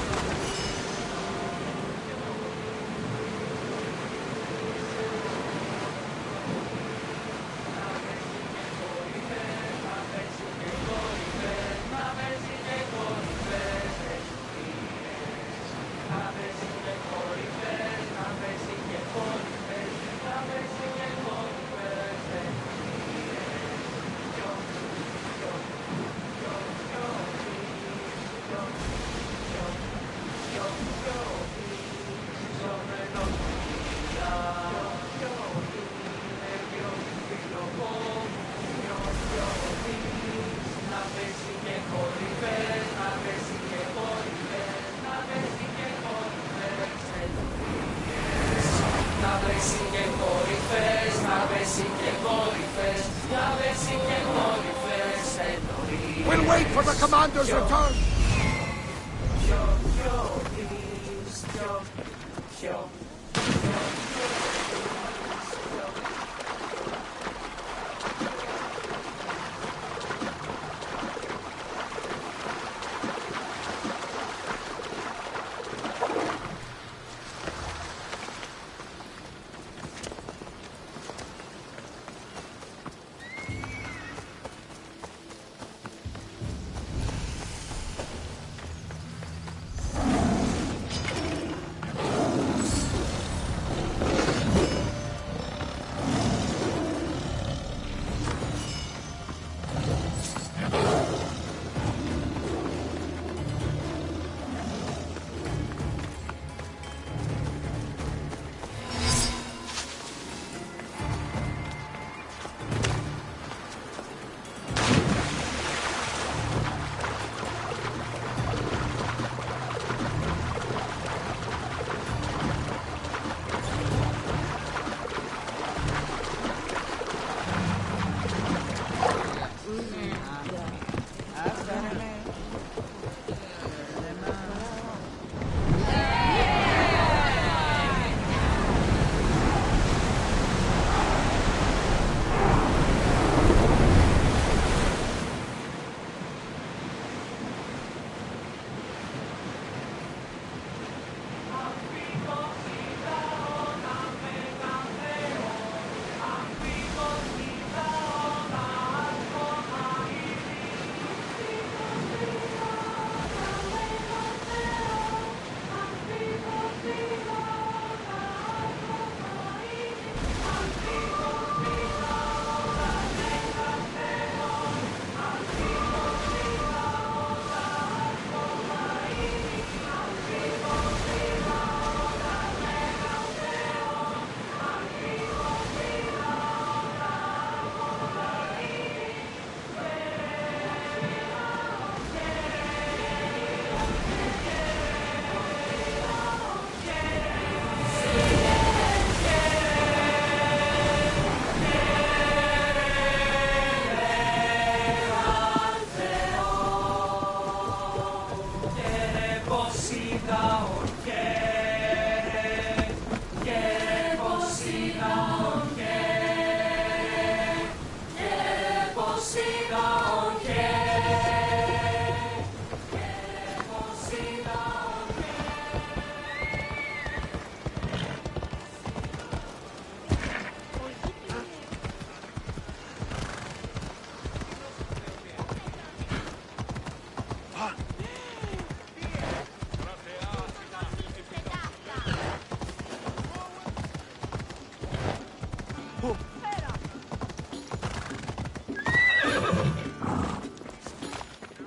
We'll wait for the commander's return.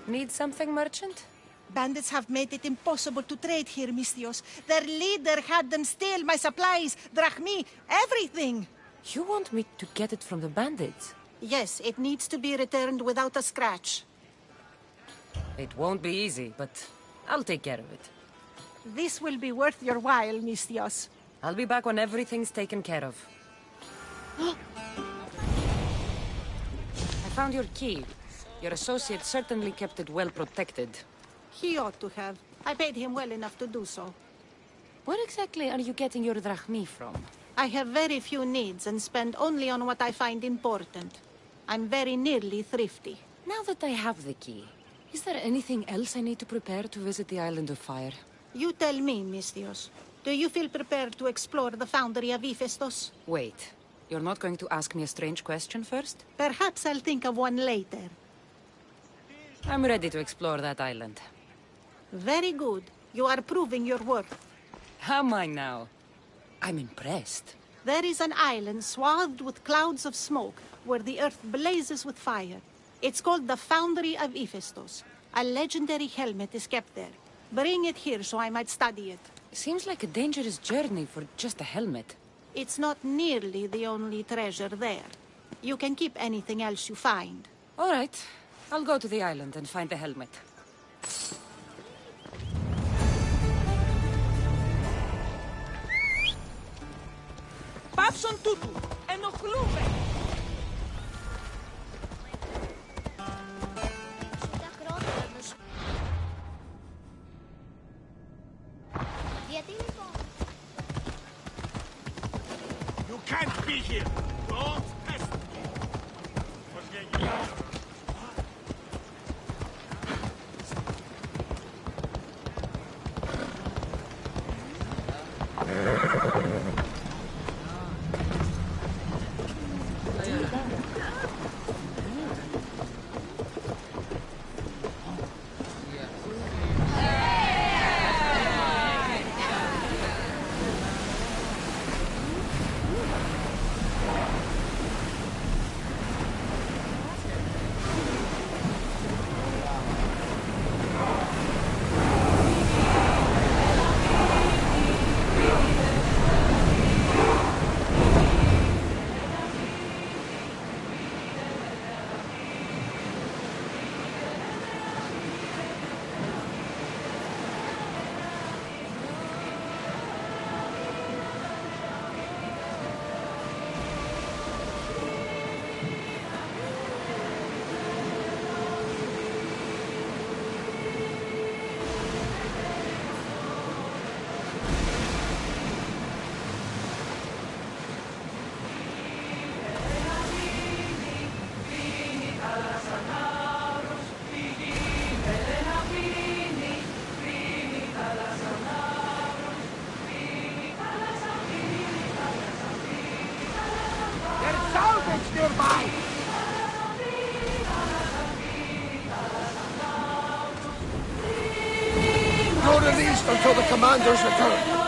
Need something, merchant? Bandits have made it impossible to trade here, Mistios. Their leader had them steal my supplies, drachmi, everything. You want me to get it from the bandits? Yes, it needs to be returned without a scratch. It won't be easy, but I'll take care of it. This will be worth your while, Mistios. I'll be back when everything's taken care of. I found your key. Your associate certainly kept it well protected. He ought to have. I paid him well enough to do so. Where exactly are you getting your drachmi from? I have very few needs and spend only on what I find important. I'm very nearly thrifty. Now that I have the key, Is there anything else I need to prepare to visit the Island of Fire? You tell me, Mistios. Do you feel prepared to explore the foundry of Hephaestus? Wait, you're not going to ask me a strange question first? Perhaps I'll think of one later. I'm ready to explore that island. Very good. You are proving your worth. Am I now? I'm impressed. There is an island swathed with clouds of smoke, where the earth blazes with fire. It's called the Foundry of Hephaestus. A legendary helmet is kept there. Bring it here so I might study it. Seems like a dangerous journey for just a helmet. It's not nearly the only treasure there. You can keep anything else you find. All right. I'll go to the island and find the helmet. Πάψον τούτου! Ενοχλούμε! You can't be here! Don't test me! nearby! You're released until the commander's return.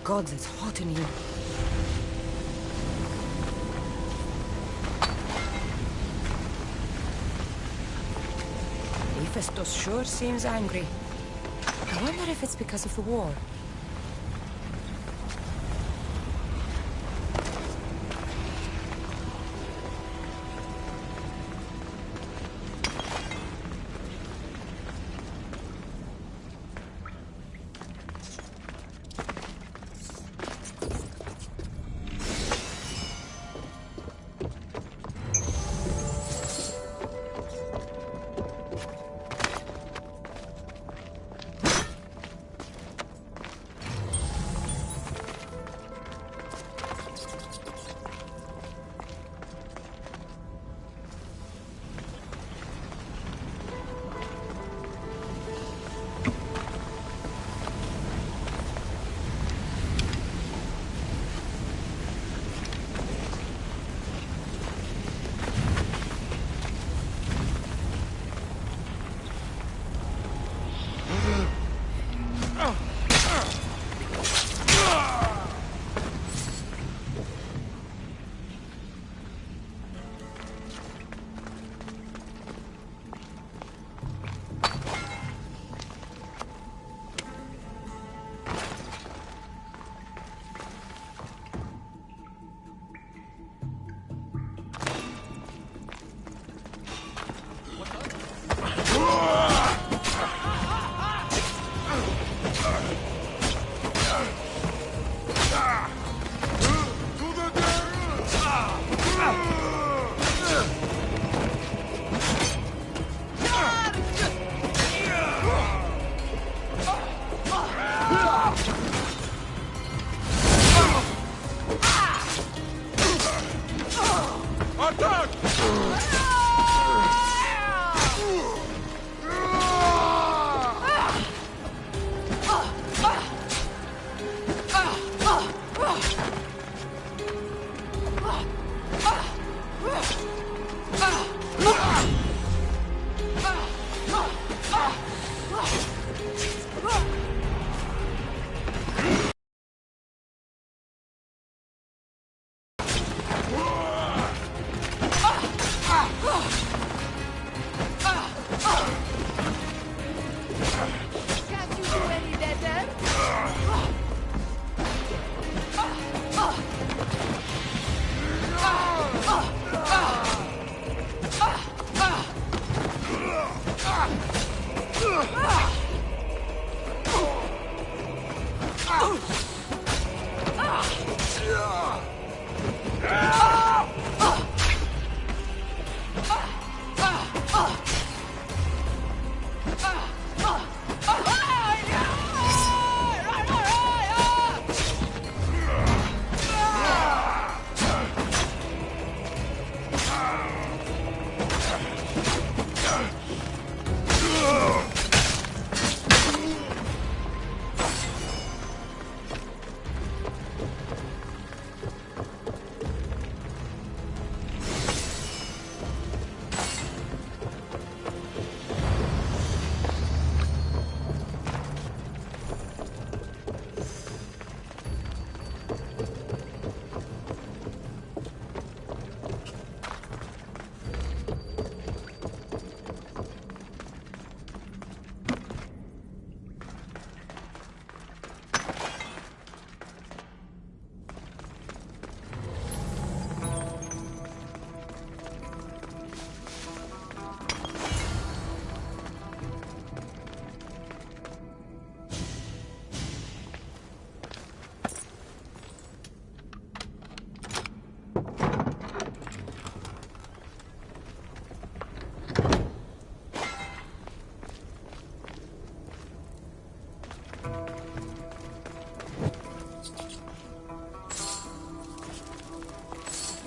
God, it's hot in here. Hephaestus sure seems angry. I wonder if it's because of the war.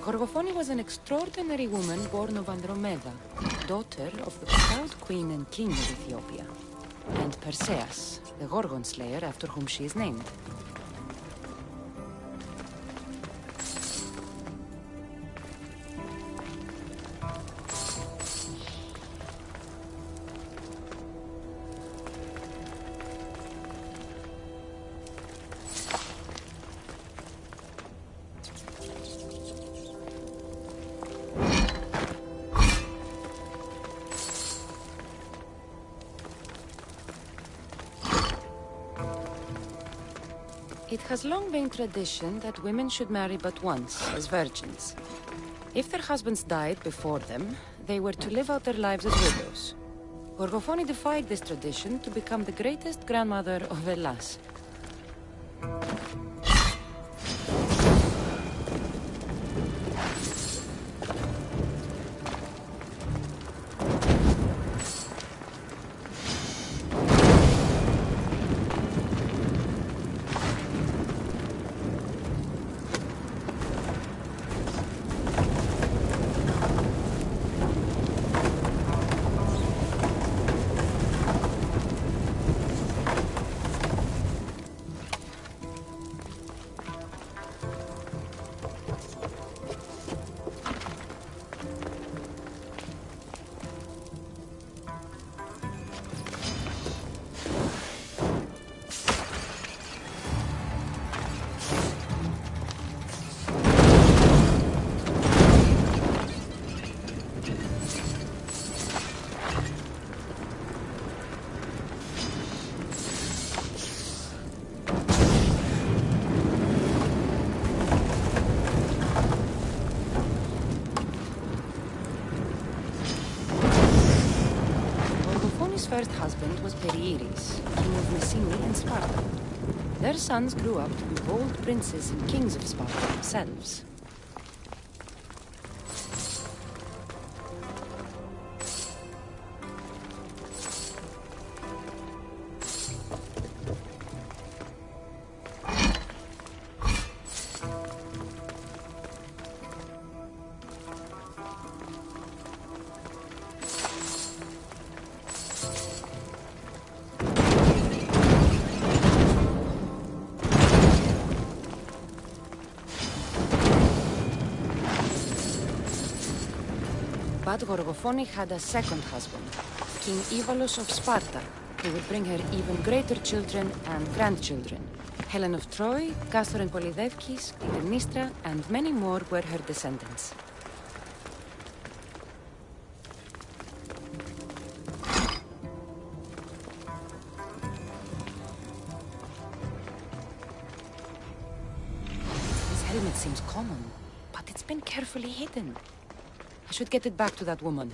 Gorgophone was an extraordinary woman born of Andromeda, daughter of the proud queen and king of Ethiopia, and Perseus, the Gorgon slayer after whom she is named. It has long been tradition that women should marry but once, as virgins. If their husbands died before them, they were to live out their lives as widows. Gorgophone defied this tradition to become the greatest grandmother of Hellas. Gorgophone's first husband was Perieres, king of Messene and Sparta. Their sons grew up to be bold princes and kings of Sparta themselves. But Gorgophone had a second husband, King Ivalos of Sparta, who would bring her even greater children and grandchildren. Helen of Troy, Castor and Polydevkis, Clytemnestra, and many more were her descendants. This helmet seems common, but it's been carefully hidden. I should get it back to that woman.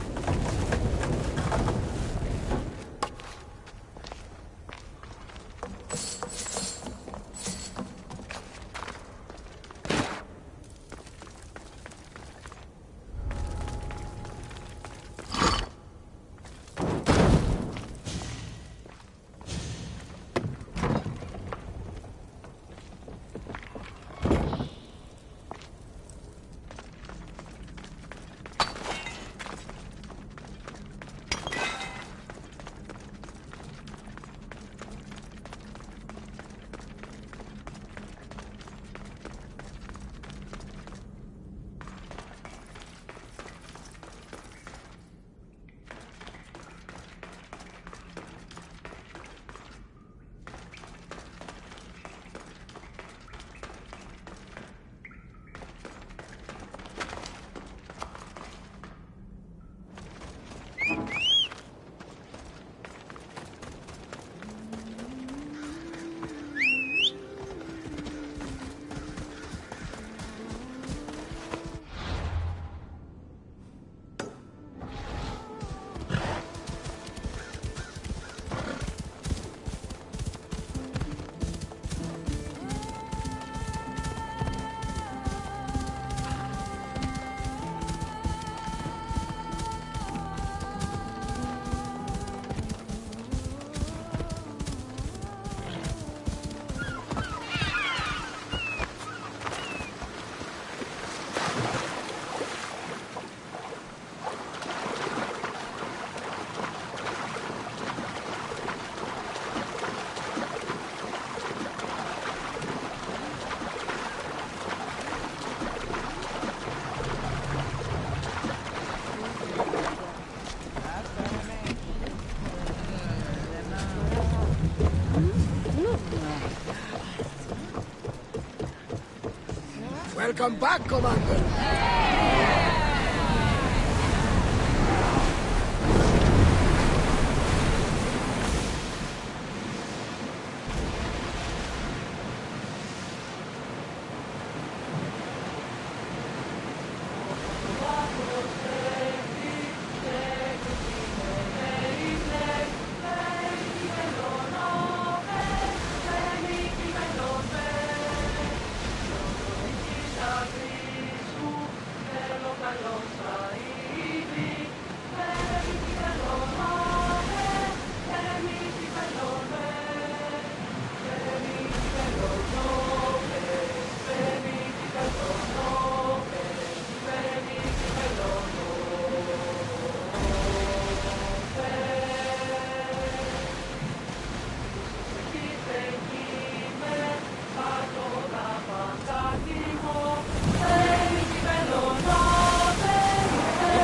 Welcome back, Commander.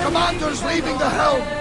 Commander's leaving the helm!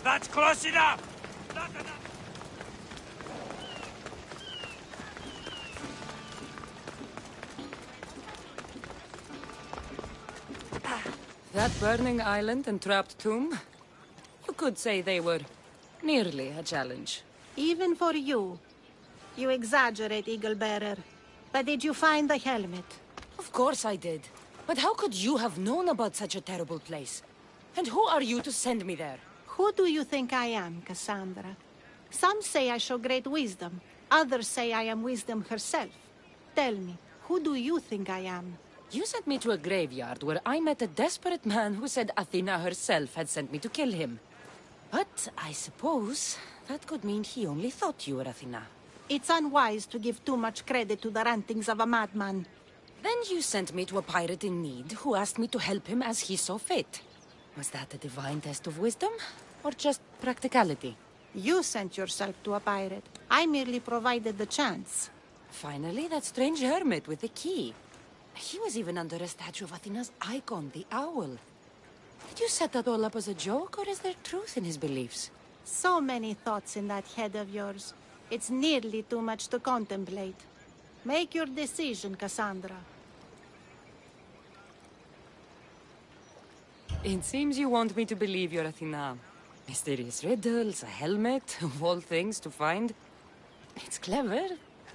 That's close enough! That burning island and trapped tomb? You could say they were nearly a challenge. Even for you. You exaggerate, Eagle-Bearer. But did you find the helmet? Of course I did. But how could you have known about such a terrible place? And who are you to send me there? Who do you think I am, Cassandra? Some say I show great wisdom. Others say I am wisdom herself. Tell me, who do you think I am? You sent me to a graveyard where I met a desperate man who said Athena herself had sent me to kill him. But I suppose that could mean he only thought you were Athena. It's unwise to give too much credit to the rantings of a madman. Then you sent me to a pirate in need who asked me to help him as he saw fit. Was that a divine test of wisdom? Or just practicality? You sent yourself to a pirate. I merely provided the chance. Finally, that strange hermit with the key. He was even under a statue of Athena's icon, the owl. Did you set that all up as a joke, or is there truth in his beliefs? So many thoughts in that head of yours. It's nearly too much to contemplate. Make your decision, Cassandra. It seems you want me to believe you're Athena. Mysterious riddles, a helmet, of all things to find. It's clever,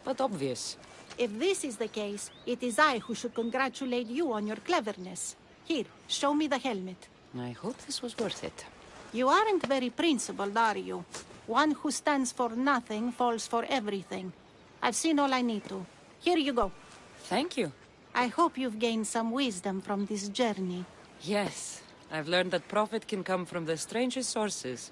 but obvious. If this is the case, it is I who should congratulate you on your cleverness. Here, show me the helmet. I hope this was worth it. You aren't very principled, are you? One who stands for nothing falls for everything. I've seen all I need to. Here you go. Thank you. I hope you've gained some wisdom from this journey. Yes, I've learned that profit can come from the strangest sources.